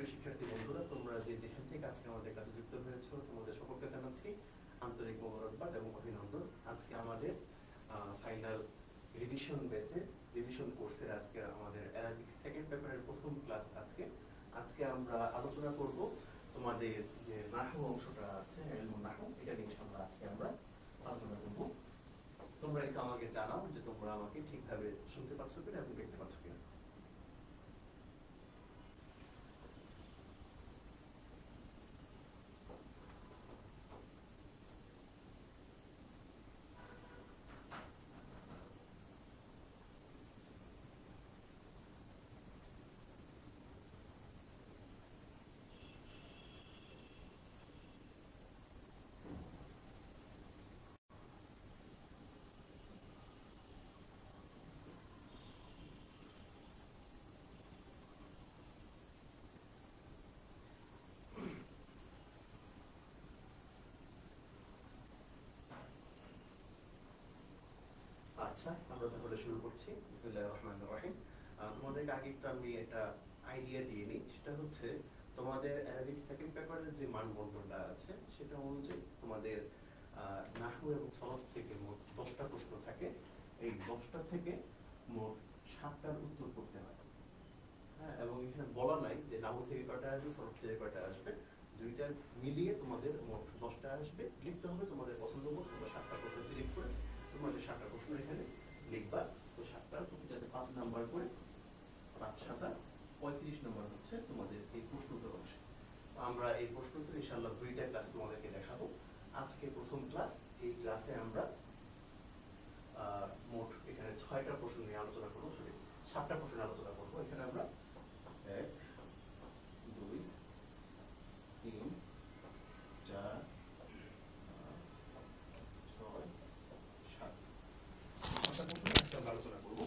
সুপ্রিয় শিক্ষার্থী বন্ধুরা, তোমরা যে যেখান থেকে আজকে আমাদের কাছে যুক্ত হয়েছো, তোমাদের সকলকে জানাচ্ছি আন্তরিক মোবারকবাদ এবং অভিনন্দন। আজকে আমাদের ফাইনাল রিভিশন ব্যাচে রিভিশন কোর্সের আজকে আমাদের অ্যারাবিক সেকেন্ড পেপারের প্রথম ক্লাস। আজকে আমরা আলোচনা করব তোমাদের যে নাহু অংশটা আছে, ইলমুন নাহু, এটা নিয়ে ইনশাআল্লাহ আজকে আমরা আলোচনা করব। তোমরা একটু আমাকে জানাও যে তোমরা আমাকে ঠিকভাবে শুনতে পাচ্ছ কিনা এবং দেখতে পাচ্ছ কিনা। আচ্ছা, আমরা তাহলে শুরু করছি। বিসমিল্লাহির রহমানির রহিম। তোমাদেরকে আগে একটু আমি একটা আইডিয়া দিয়ে নিই। সেটা হচ্ছে তোমাদের অ্যারাবিক সেকেন্ড পেপারের যে মানবন্ধনটা আছে সেটা অনুযায়ী তোমাদের নাহু এবং সরফ থেকে মোট 10টা প্রশ্ন থাকে। এই 10টা থেকে মোট 7টার উত্তর করতে হয়। হ্যাঁ, এবং এখানে বলা নাই যে নাহু থেকে কয়টা আসবে, সরফ থেকে কয়টা আসবে। দুইটা মিলিয়ে তোমাদের মোট 10টা আসবে। লিখতে হবে তোমাদের পছন্দ মতো। তোমরা 7টা প্রশ্ন সিলেক্ট করে তোমাদের 7টা প্রশ্ন এখানে লিখবা। তো 7টার প্রতিটাতে 5 নাম্বার করে, 5 7 35 নাম্বার হচ্ছে তোমাদের এই প্রশ্নোত্তর অংশ। আমরা এই প্রশ্নোত্তর ইনশাআল্লাহ 2টা ক্লাসে তোমাদেরকে দেখাবো। আজকে প্রথম ক্লাস। এই ক্লাসে আমরা মোট এখানে 6টা প্রশ্ন নিয়ে আলোচনা করবো, 7টা প্রশ্ন আলোচনা করবো। এখানে আমরা 1 2 3 4 আলোচনা করব।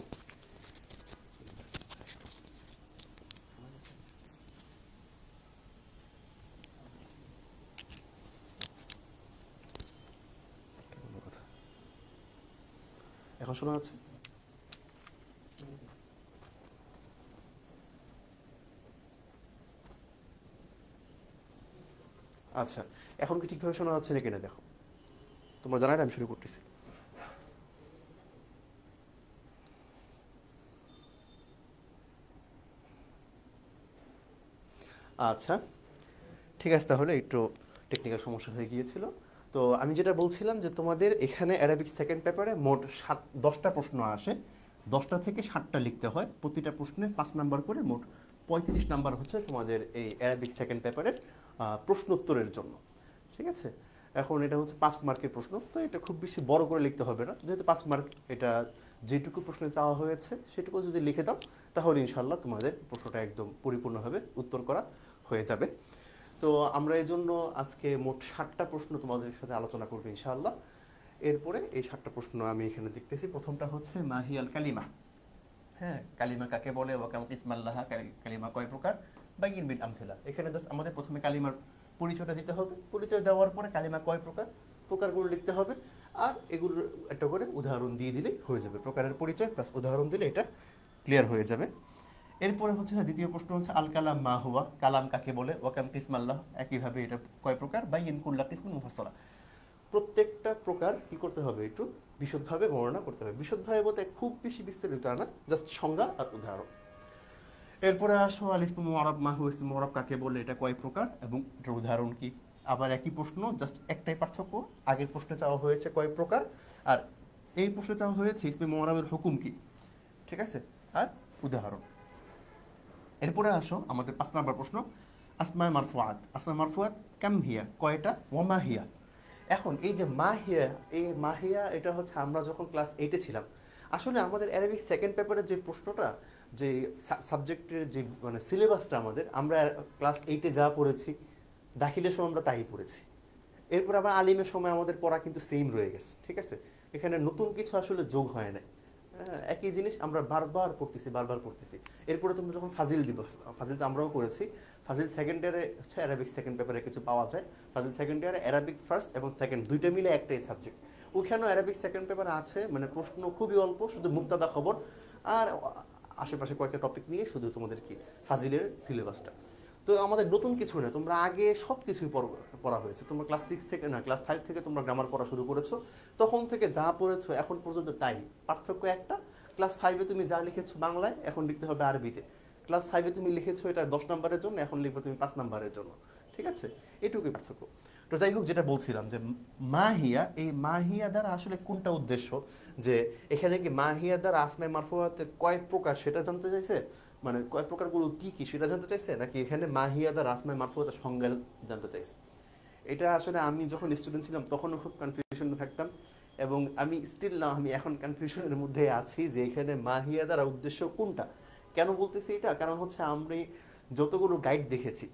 এখন শোনা যাচ্ছে? আচ্ছা, এখন কি ঠিকভাবে শোনা যাচ্ছে নাকি না দেখো। তোমরা জানাই আমি শুরু করতেছি। আচ্ছা, ঠিক আছে, তাহলে একটু টেকনিক্যাল সমস্যা হয়ে গিয়েছিল। তো আমি যেটা বলছিলাম যে তোমাদের এখানে অ্যারাবিক সেকেন্ড পেপারে মোট 10টা প্রশ্ন আসে। 10টা থেকে 7টা লিখতে হয়। প্রতিটা প্রশ্নের 5 নাম্বার করে, মোট 35 নাম্বার হচ্ছে তোমাদের এই অ্যারাবিক সেকেন্ড পেপারের প্রশ্নোত্তরের জন্য। ঠিক আছে, এখন এটা হচ্ছে 5 মার্কের প্রশ্ন। তো এটা খুব বেশি বড় করে লিখতে হবে না, যেহেতু 5 মার্ক। এটা যেটুকু প্রশ্নে চাওয়া হয়েছে সেটুকু যদি লিখে দাও তাহলে ইনশাল্লাহ তোমাদের প্রশ্নটা একদম পরিপূর্ণভাবে উত্তর করা হয়ে যাবে। তো আমরা এই জন্য আজকে মোট 7টা প্রশ্ন তোমাদের সাথে আলোচনা করবো ইনশাআল্লাহ। এরপরে এই 7টা প্রশ্ন আমি এখানে দেখতেছি। প্রথমটা হচ্ছে মাহিয়াল কালিমা। হ্যাঁ, কালিমা কাকে বলে, ওয়াকাম ইসমাল্লাহ, কালিমা কয় প্রকার, বাইয়িন বিল আমসিলা। এখানে জাস্ট আমাদের প্রথমে কালিমার পরিচয়টা দিতে হবে। পরিচয় দেওয়ার পরে কালিমা কয় প্রকার, প্রকারগুলো লিখতে হবে। আর এগুলোর একটা করে উদাহরণ দিয়ে দিলেই হয়ে যাবে। প্রকারের পরিচয় প্লাস উদাহরণ দিলে এটা ক্লিয়ার হয়ে যাবে। এরপরে হচ্ছে দ্বিতীয় প্রশ্ন হচ্ছে আল কালাম মা হুয়া, কালাম কাকে বলে, ওয়াকাম কিসমাল্লাহ, একইভাবে এটা কয় প্রকার, বাইয়িন কুল্লা কিসমিন মুফাসসালা। প্রত্যেকটা প্রকার কি করতে হবে, একটু বিশদভাবে বর্ণনা করতে হবে। বিশদভাবে বলতে খুব বেশি বিস্তারিত না, জাস্ট সংজ্ঞা আর উদাহরণ। এরপরে আসো আল ইসমু মুআরাব মা হুয়া, ইসমু মুআরাব কাকে বলে, এটা কয় প্রকার এবং এটার উদাহরণ কি। আবার একই প্রশ্ন, জাস্ট একটাই পার্থক্য, আগের প্রশ্নে চাওয়া হয়েছে কয় প্রকার আর এই প্রশ্নে চাওয়া হয়েছে ইসমে মুআরাবের হুকুম কি। ঠিক আছে, আর উদাহরণ। এরপরে আসো আমাদের 5 নম্বর প্রশ্ন, আসমায়ে মারফুআত। আসমায়ে মারফুআত কাম হিয়া, কয়টা, ওয়া মা হিয়া। এখন এই যে মাহিয়া, এই মাহিয়া এটা হচ্ছে আমরা যখন ক্লাস 8-এ ছিলাম, আসলে আমাদের অ্যারাবিক সেকেন্ড পেপারের যে প্রশ্নটা, যে সাবজেক্টের যে মানে সিলেবাসটা আমাদের, আমরা ক্লাস 8-এ যা পড়েছি, দাখিলের সময় আমরা তাই পড়েছি। এরপর আবার আলিমের সময় আমাদের পড়া কিন্তু সেম রয়ে গেছে। ঠিক আছে, এখানে নতুন কিছু আসলে যোগ হয় না। একই জিনিস আমরা বারবার পড়তেছি। এরপরে তুমি যখন ফাজিল দিব, ফাজিল তো আমরাও করেছি। ফাজিল সেকেন্ড ইয়ারে হচ্ছে অ্যারাবিক সেকেন্ড পেপারে কিছু পাওয়া যায়। ফাজিল সেকেন্ড ইয়ারে অ্যারাবিক ফার্স্ট এবং সেকেন্ড দুইটা মিলে একটাই সাবজেক্ট। ওখানেও অ্যারাবিক সেকেন্ড পেপারে আছে, মানে প্রশ্ন খুবই অল্প, শুধু মুক্তাদা খবর আর আশেপাশে কয়েকটা টপিক নিয়ে শুধু তোমাদের কি ফাজিলের সিলেবাসটা। তো আমাদের নতুন কিছু না, তোমরা আগে সব কিছুই পড়া হয়েছে। তোমরা ক্লাস 6 থেকে না ক্লাস 5 থেকে তোমরা গ্রামার পড়া শুরু করেছো, তখন থেকে যা পড়েছো এখন পর্যন্ত তাই। পার্থক্য একটা, ক্লাস 5-এ তুমি যা লিখেছো বাংলায় এখন লিখতে হবে আরবিতে। ক্লাস 5-এ তুমি লিখেছো এটা 10 নম্বরের জন্য, এখন লিখবে তুমি 5 নম্বরের জন্য। ঠিক আছে, এটুকুই পার্থক্য। তো যাই হোক, যেটা বলছিলাম যে মাহিয়া, এই মাহিয়া দ্বারা আসলে কোনটা উদ্দেশ্য, যে এখানে কি মাহিয়া দ্বারা আসমায়ে মারফুয়াতের কয় প্রকার সেটা জানতে চাইছে, মানে কয় প্রকারগুলো কি কি সেটা জানতে চাইছে, নাকি এখানে মাহিয়া দ্বারা আসমায়ে মারফুয়াতের সংজ্ঞা জানতে চাইছে? এটা আসলে আমি যখন স্টুডেন্ট ছিলাম তখনও খুব কনফিউশনে থাকতাম, এবং আমি স্টিল না, আমি এখন কনফিউশনের মধ্যে আছি যে এখানে মাহিয়া দ্বারা উদ্দেশ্য কোনটা। কেন বলতেছি এটা, কারণ হচ্ছে আমি যতগুলো গাইড দেখেছি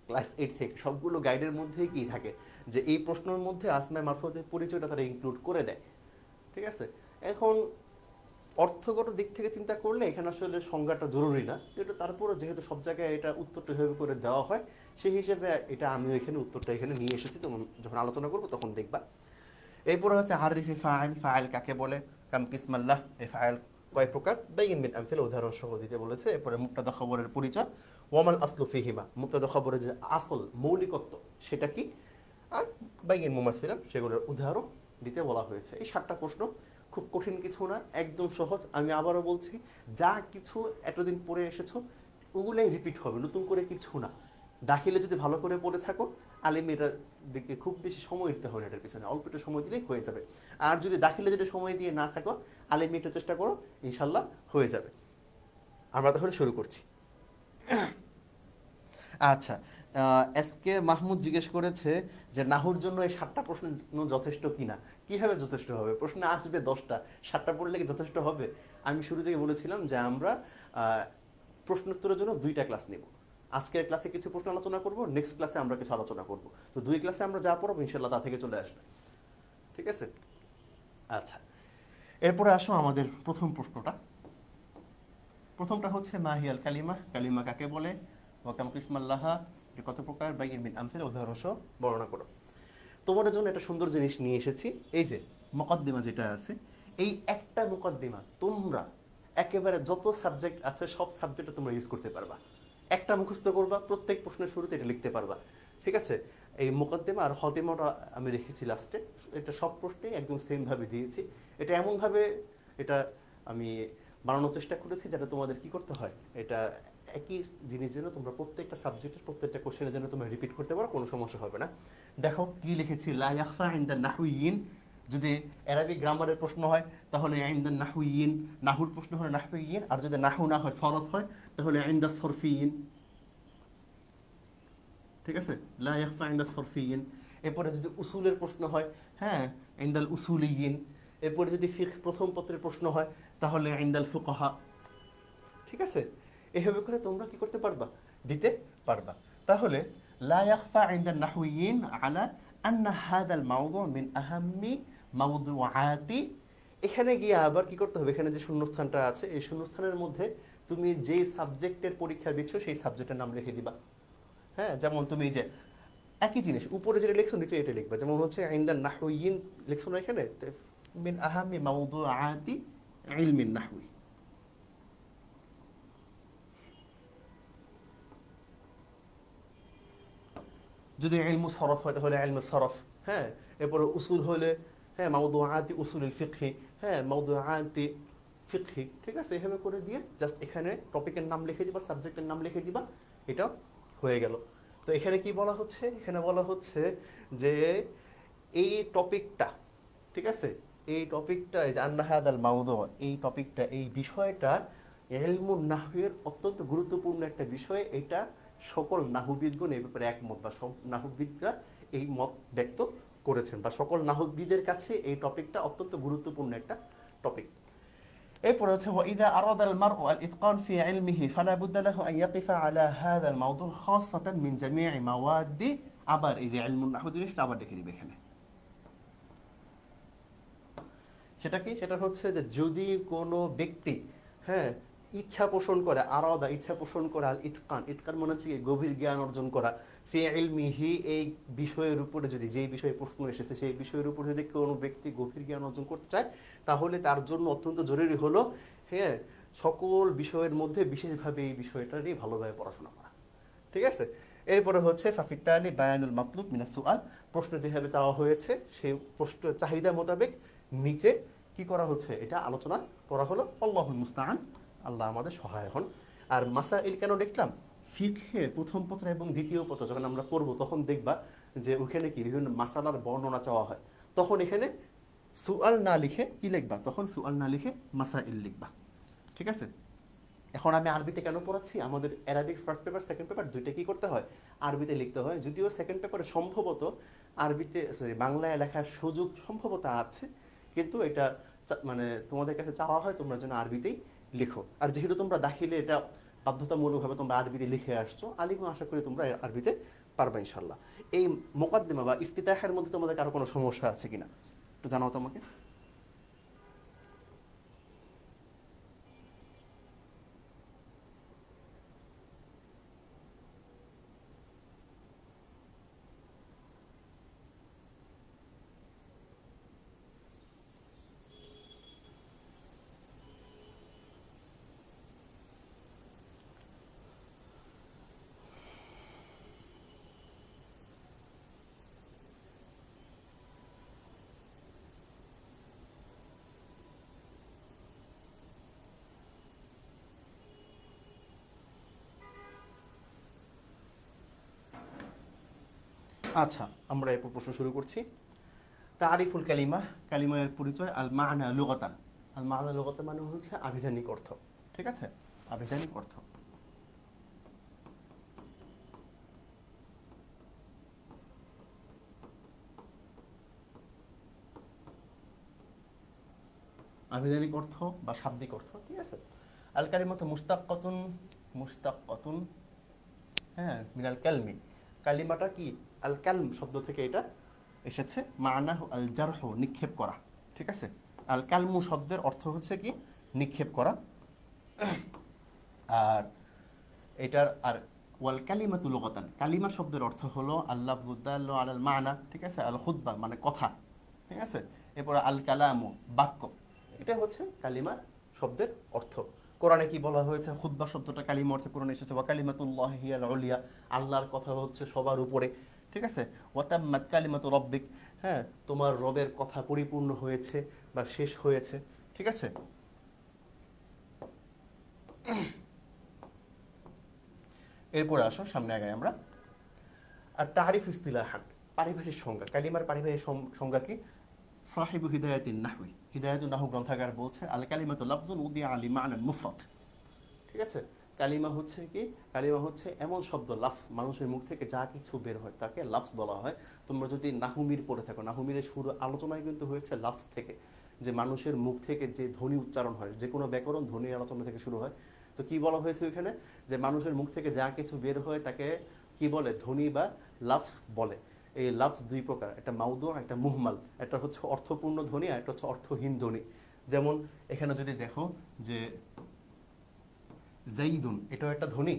ক্লাস 8 থেকে, সবগুলো গাইডের মধ্যেই কি থাকে যে এই প্রশ্নের মধ্যে আসমায়ে মারফুয়াতের পরিচয়টা তারা ইনক্লুড করে দেয়। ঠিক আছে, এখন অর্থগত দিক থেকে চিন্তা করলে এখানে আসলে সংজ্ঞাটা জরুরি না, এটা তারপরে যেহেতু সব জায়গায় এটা উত্তরটা এভাবে করে দেওয়া হয়, সেই হিসেবে এটা আমিও এখানে উত্তরটা এখানে নিয়ে এসেছি, তখন যখন আলোচনা করবো তখন দেখবা। এরপরে হচ্ছে আরিফি ফাইল, ফাইল কাকে বলে, কাম কিসমাল্লাহ, এই ফাইল কয় প্রকার, বাইয়িন মিন আমসিলা, উদাহরণ সহ দিতে বলেছে। এরপরে মুবতাদা খবরের পরিচয়, ওয়ামাল আসলু ফিহিমা, মুবতাদা খবরের যে আসল মৌলিকত্ব সেটা কি, আর বাইয়িন মুমাসসিলান, সেগুলোর উদাহরণ দিতে বলা হয়েছে। এই 7টা প্রশ্ন খুব কঠিন কিছু না, একদম সহজ। আমি আবারও বলছি, যা কিছু এতদিন পড়ে এসেছো ওগুলাই রিপিট হবে, নতুন করে কিছু না। দাখিলে যদি ভালো করে পড়ে থাকো, আলিমে এটার দিকে খুব বেশি সময় দিতে হবে না, এটার পিছনে অল্প একটু সময় দিলেই হয়ে যাবে। আর যদি দাখিলে যদি সময় দিয়ে না থাকো, আলিমে একটু চেষ্টা করো, ইনশাল্লাহ হয়ে যাবে। আমরা তাহলে শুরু করছি। আচ্ছা, এসকে মাহমুদ জিজ্ঞেস করেছে যে নাহুর জন্য এই 7টা প্রশ্ন যথেষ্ট কিনা। কিভাবে যথেষ্ট হবে? প্রশ্ন আসবে 10টা, 7টা পড়লে কি যথেষ্ট হবে? আমি শুরু থেকে বলেছিলাম যে আমরা প্রশ্নোত্তরের জন্য 2টা ক্লাস নেব। আজকের ক্লাসে কিছু প্রশ্ন আলোচনা করব, নেক্সট ক্লাসে আমরা কিছু আলোচনা করব। তো 2 ক্লাসে আমরা যা পড়ব ইনশাল্লাহ তা থেকে চলে আসবে। ঠিক আছে, আচ্ছা, এরপরে আসো আমাদের প্রথম প্রশ্নটা। প্রথমটা হচ্ছে মাহিয়াল কালিমা, কালিমা কাকে বলে, ওয়াকাম কিসমাল্লাহা, এটা কত প্রকার, বাইয়িন মিন আমসিলা, উদাহরণ সহ বর্ণনা করো। তোমাদের জন্য একটা সুন্দর জিনিস নিয়ে এসেছি, এই যে মুকদ্দিমা যেটা আছে, এই একটা মুকদ্দিমা তোমরা একেবারে যত সাবজেক্ট আছে সব সাবজেক্টে তোমরা ইউজ করতে পারবা। একটা মুখস্থ করবা, প্রত্যেক প্রশ্নের শুরুতে এটা লিখতে পারবা। ঠিক আছে, এই মুকদ্দিমা আর খতিমাটা আমি রেখেছি লাস্টে, এটা সব প্রশ্নেই একদম সেমভাবে দিয়েছি। এটা এমনভাবে এটা আমি বানানোর চেষ্টা করেছি যাতে তোমাদের কি করতে হয়, এটা একই জিনিস যেন তোমরা প্রত্যেকটা সাবজেক্টের প্রত্যেকটা কোশ্চেনের জন্য তোমরা রিপিট করতে পারো, কোনো সমস্যা হবে না। দেখো কি লিখেছি, লা ইয়াখফা ইনদা নাহউইয়িন, যদি অ্যারাবিক গ্রামারের প্রশ্ন হয় তাহলে ইনদা নাহউইয়িন, নাহুর প্রশ্ন হলে নাহউইয়িন, আর যদি নাহু না হয় সরফ হয় তাহলে ইনদা সরফিয়িন। ঠিক আছে, লা ইয়াখফা ইনদা সরফিয়িন। এরপরে যদি উসুলের প্রশ্ন হয়, হ্যাঁ, ইনদাল উসুলিয়িন। এরপরে যদি ফিকহ প্রথম পত্রের প্রশ্ন হয় তাহলে ইনদাল ফুকাহা। ঠিক আছে, এভাবে করে তোমরা কি করতে পারবা, দিতে পারবা। তাহলে লা ইয়াখফা ইনদান নাহউইয়িন আলা আন্না হাদাল মাওদু মিন আহাম্মি মাওদুআতি। এখানে গিয়ে আবার কি করতে হবে, এখানে যে শূন্যস্থানটা আছে এই শূন্যস্থানের মধ্যে তুমি যেই সাবজেক্টের পরীক্ষা দিচ্ছ সেই সাবজেক্টের নাম লিখে দিবা। হ্যাঁ, যেমন তুমি যে একই জিনিস উপরে যেটা লিখছো নিচে এটা লিখবা, যেমন হচ্ছে ইনদান নাহউইয়িন লিখছো না এখানে, মিন আহাম্মি মাওদুআতি ইলমিন নাহউই। যদি ইলমু সরফ হয় তাহলে ইলমু সরফ। হ্যাঁ, এরপরে উসুল হলে হ্যাঁ মাওদুআতি উসুলুল ফিকহি, হ্যাঁ মাওদুআতি ফিকহি। ঠিক আছে, এভাবে করে দিয়ে জাস্ট এখানে টপিকের নাম লিখে দিবা, সাবজেক্টের নাম লিখে দিবা, এটা হয়ে গেল। তো এখানে কি বলা হচ্ছে, এখানে বলা হচ্ছে যে এই টপিকটা, ঠিক আছে, এই টপিকটা এই যে আন্না হাদাল মাওদু, এই টপিকটা, এই বিষয়টা ইলমুন নাহউয়ের অত্যন্ত গুরুত্বপূর্ণ একটা বিষয়। এটা সকল নাহুবিদগণ এই ব্যাপারে একমত, বা সব নাহুবিদরা এই মত ব্যক্ত করেছেন, বা সকল নাহুবিদের কাছে এই টপিকটা অত্যন্ত গুরুত্বপূর্ণ একটা টপিক। এরপর হচ্ছে ওয়াইদা আরাদাল মারউ আল ইতকান ফি ইলমিহি ফালা বুদ্দা লাহু আন ইয়াকিফা আলা হাদাল মাওদু খাসাতান মিন জামিই মাওয়াদি। আবার এই যে ইলমুন নাহউ জিনিসটা আবার দেখে দিবে এখানে, সেটা কি, সেটা হচ্ছে যে যদি কোনো ব্যক্তি হ্যাঁ ইচ্ছা পোষণ করে, আরাদা ইচ্ছা পোষণ করে, আল ইতকান, ইতকান মানে হচ্ছে গভীর জ্ঞান অর্জন করা, ফি ইলমিহি এই বিষয়ের উপরে, যদি যেই বিষয়ে প্রশ্ন এসেছে সেই বিষয়ের উপর যদি কোনো ব্যক্তি গভীর জ্ঞান অর্জন করতে চায় তাহলে তার জন্য অত্যন্ত জরুরি হলো হ্যাঁ সকল বিষয়ের মধ্যে বিশেষভাবে এই বিষয়টা নিয়ে ভালোভাবে পড়াশোনা করা। ঠিক আছে। এরপরে হচ্ছে ফাফিত্তালি বায়ানুল মাতলুব মিনাস সুআল, প্রশ্ন যেভাবে চাওয়া হয়েছে সেই প্রশ্ন চাহিদা মোতাবেক নিচে কি করা হচ্ছে এটা আলোচনা করা হলো। আল্লাহুল মুস্তাআন, আল্লাহ আমাদের সহায় হন। আর মাসাইল কেন দেখলাম, ফিকহে প্রথম পত্র এবং দ্বিতীয় পত্র যখন আমরা পড়বো তখন দেখবা যে ওখানে কি বিভিন্ন মাসালার বর্ণনা চাওয়া হয়, তখন এখানে সুআল না লিখে কি লিখবা, তখন সুআল না লিখে মাসাইল লিখবা। ঠিক আছে। এখন আমি আরবিতে কেন পড়াচ্ছি, আমাদের Arabic first paper second paper দুইটা কি করতে হয়, আরবিতে লিখতে হয়। যদিও সেকেন্ড পেপারে সম্ভবত আরবিতে বাংলায় লেখার সুযোগ সম্ভবত আছে, কিন্তু এটা মানে তোমাদের কাছে চাওয়া হয় তোমরা যেন আরবিতেই লিখো। আর যেহেতু তোমরা দাখিলে এটা বাধ্যতামূলকভাবে তোমরা আরবিতে লিখে আসছো, আলিমও আশা করি তোমরা আরবিতে পারবে ইনশাল্লাহ। এই মোকদ্দিমা বা ইফতিতাহের মধ্যে তোমাদের কারো কোনো সমস্যা আছে কিনা একটু জানাও তো আমাকে। আচ্ছা, আমরা এরপর প্রশ্ন শুরু করছি। তারিফুল কালিমা, কালিমার পরিচয়। আল মা'না লুগাতান, আল মা'না লুগাতান মানে হচ্ছে আবিধানিক অর্থ। ঠিক আছে, আবিধানিক অর্থ। আবিধানিক অর্থ বা শাব্দিক অর্থ। ঠিক আছে। আল কালিমাতু মুশতাক্কাতুন, মুশতাক্কাতুন, হ্যাঁ, মিনাল কালমি, কালিমাটা কি আল কালম শব্দ থেকে এটা এসেছে। মা'নাহু আল জারহ, নিক্ষেপ করা। ঠিক আছে। আল কালমু শব্দের অর্থ হচ্ছে কি নিক্ষেপ করা। আর এটার আর ওয়াল কালিমাতু লুগাতান, কালিমা শব্দের অর্থ হলো আল্লাফযু দাল্লু আলাল মা'না। ঠিক আছে। আল খুতবা মানে কথা। ঠিক আছে। এরপর আল কালামু বাক্য, এটা হচ্ছে কালিমার শব্দের অর্থ। কোরআনে কি বলা হয়েছে, খুতবা শব্দটা কালিমা অর্থে কোরআনে এসেছে। ওয়া কালিমাতুল্লাহি হিয়াল উলিয়া, আল্লাহর কথা হচ্ছে সবার উপরে। ঠিক আছে। ওয়া তাম্মাত কালিমাতু রাব্বিক, হ্যাঁ, তোমার রবের কথা পরিপূর্ণ হয়েছে বা শেষ হয়েছে। ঠিক আছে। এরপরে আসো সামনে আগাই আমরা। আর তারিফ ইস্তিলাহান, পারিভাষিক সংজ্ঞা, কালিমার পারিভাষিক সংজ্ঞা কি। সাহিবু হিদায়াতিন নাহউই, হিদায়াতুন নাহউ গ্রন্থাগার বলছে আল কালিমাতু লাফজুন উদিয়া আলি মা'নান মুফরাদ। ঠিক আছে। কালিমা হচ্ছে কি, কালিমা হচ্ছে এমন শব্দ, লাফস, মানুষের মুখ থেকে যা কিছু বের হয় তাকে লাফস বলা হয়। তোমরা যদি নাহুমির পড়ে থাকো, নাহুমিরের শুরু আলোচনায় কিন্তু হয়েছে লাফস থেকে, যে মানুষের মুখ থেকে যে ধ্বনি উচ্চারণ হয়, যে কোনো ব্যাকরণ ধ্বনির আলোচনা থেকে শুরু হয়। তো কি বলা হয়েছে ওইখানে, যে মানুষের মুখ থেকে যা কিছু বের হয় তাকে কি বলে, ধ্বনি বা লাফস বলে। এই লাফস দুই প্রকার, একটা মাউদু, একটা মুহমাল। একটা হচ্ছে অর্থপূর্ণ ধ্বনি, আর একটা হচ্ছে অর্থহীন ধ্বনি। যেমন এখানে যদি দেখো যে জাইদুন, এটাও একটা ধ্বনি।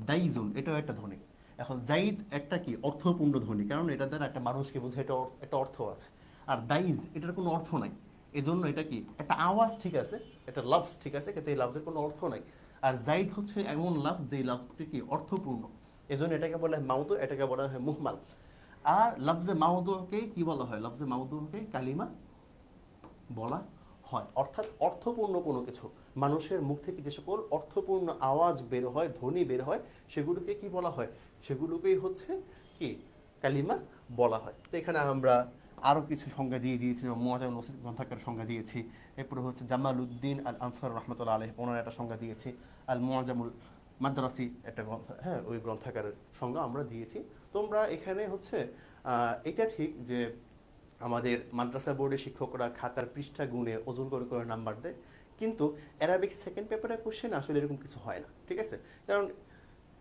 দাইজুন, এটাও একটা ধ্বনি। এখন জাইদ একটা কি অর্থপূর্ণ ধ্বনি, কারণ এটা দ্বারা একটা মানুষকে বোঝে, এটা একটা অর্থ আছে। আর দাইজ এটার কোনো অর্থ নাই, এজন্য এটা কি একটা আওয়াজ। ঠিক আছে, এটা লাফজ, ঠিক আছে, কিন্তু এই লাফজের কোনো অর্থ নাই। আর জাইদ হচ্ছে এমন লাফজ যেই লাফজটি কি অর্থপূর্ণ, এজন্য এটাকে বলা হয় মাউদু, এটাকে বলা হয় মুহমাল। আর লফজে মাউদুকে কি বলা হয়, লফজে মাউদুকে কালিমা বলা হয়। অর্থাৎ অর্থপূর্ণ কোনো কিছু, মানুষের মুখ থেকে যে সকল অর্থপূর্ণ আওয়াজ বের হয়, ধ্বনি বের হয়, সেগুলোকে কি বলা হয়, সেগুলোকেই হচ্ছে কি কালিমা বলা হয়। তো এখানে আমরা আরও কিছু সংজ্ঞা দিয়ে দিয়েছি, মুআজামুল ওয়াসিত গ্রন্থাকার সংজ্ঞা দিয়েছি। এরপরে হচ্ছে জামাল উদ্দিন আল আনসার রহমতুল্লাহ আলাইহি, ওনার একটা সংজ্ঞা দিয়েছি। আল মুআজামুল মাদ্রাসি একটা গ্রন্থ, হ্যাঁ, ওই গ্রন্থাকারের সংজ্ঞা আমরা দিয়েছি। তোমরা এখানে হচ্ছে এটা ঠিক যে আমাদের মাদ্রাসা বোর্ডের শিক্ষকরা খাতার পৃষ্ঠা গুণে ওজন করে করে নাম্বার দেয়, কিন্তু অ্যারাবিক সেকেন্ড পেপারের কোশ্চেন আসলে এরকম কিছু হয় না। ঠিক আছে। কারণ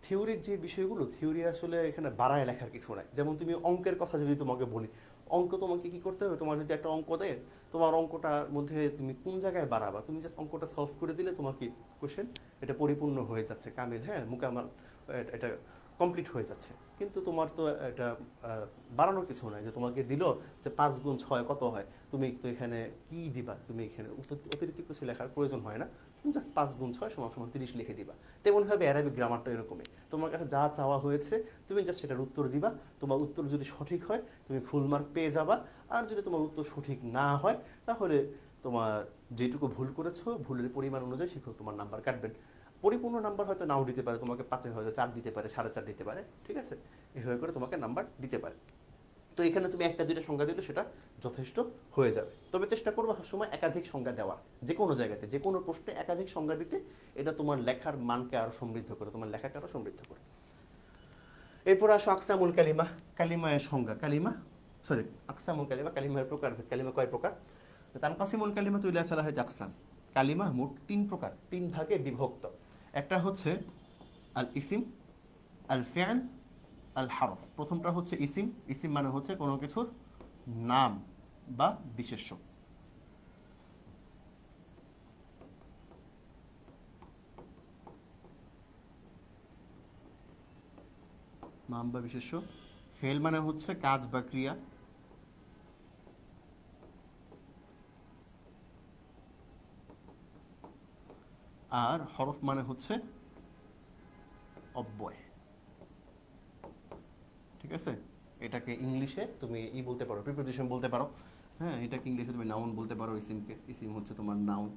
থিওরির যে বিষয়গুলো, থিওরি আসলে এখানে বাড়ায় লেখার কিছু নাই। যেমন তুমি অঙ্কের কথা যদি তোমাকে বলি, অঙ্ক তোমাকে কি করতে হবে, তোমার যদি একটা অঙ্ক দেয়, তোমার অঙ্কটার মধ্যে তুমি কোন জায়গায় বাড়াবা, তুমি জাস্ট অঙ্কটা সলভ করে দিলে তোমার কি কোশ্চেন এটা পরিপূর্ণ হয়ে যাচ্ছে, কামিল, হ্যাঁ, মুকামাল, এটা কমপ্লিট হয়ে যাচ্ছে। কিন্তু তোমার তো এটা বাড়ানোর কিছু নাই, যে তোমাকে দিল যে 5 গুণ 6 কত হয়, তুমি তো এখানে কি দিবা, তুমি এখানে অতিরিক্ত কিছু লেখার প্রয়োজন হয় না। জাস্ট 5 গুণ 6 সমান সমান 30 লিখে দিবা। তেমনভাবে অ্যারাবিক গ্রামারটা এরকমই, তোমার কাছে যা চাওয়া হয়েছে তুমি জাস্ট সেটার উত্তর দিবা। তোমার উত্তর যদি সঠিক হয় তুমি ফুল মার্ক পেয়ে যাবা, আর যদি তোমার উত্তর সঠিক না হয় তাহলে তোমার যেটুকু ভুল করেছো ভুলের পরিমাণ অনুযায়ী শিক্ষক তোমার নাম্বার কাটবেন। পরিপূর্ণ নাম্বার হয়তো নাও দিতে পারে, তোমাকে 5-এ হয়তো 4 দিতে পারে, 4.5 দিতে পারে, ঠিক আছে, এভাবে করে তোমাকে নাম্বার দিতে পারে। তো এখানে তুমি একটা দুইটা সংখ্যা দিলে সেটা যথেষ্ট হয়ে যাবে। তবে চেষ্টা করবো সবসময় একাধিক সংখ্যা দেওয়ার, যে কোনো জায়গাতে যে কোনো প্রশ্নে একাধিক সংখ্যা দিতে। এটা তোমার লেখার মানকে আরো সমৃদ্ধ করে, তোমার লেখাকে আরো সমৃদ্ধ করে। এরপর আসো আকসামুল কালিমা, কালিমায়ের সংজ্ঞা। আকসামুল কালিমা, কালিমার প্রকারভেদ। কালিমা কয় প্রকার? তানকাসিমুল কালিমাতু ইলা সালাসাতি আকসাম। কালিমা মোট 3 প্রকার, 3 ভাগে বিভক্ত। একটা হচ্ছে আল ইসিম, আল ফিআল, আল হারফ। প্রথমটা হচ্ছে ইসিম। ইসিম মানে হচ্ছে কোনো কিছুর নাম বা বিশেষ্য। নাম বা বিশেষ্য। ফেল মানে হচ্ছে কাজ বা ক্রিয়া। আর হরফ মানে হচ্ছে অব্যয়, ঠিক আছে। এটাকে ইংলিশে তুমি বলতে পারো, প্রিপোজিশন বলতে পারো। হ্যাঁ, এটাকে ইংলিশে তুমি নাউন বলতে পারো। ইসিমকে, ইসিম হচ্ছে তোমার নাউন।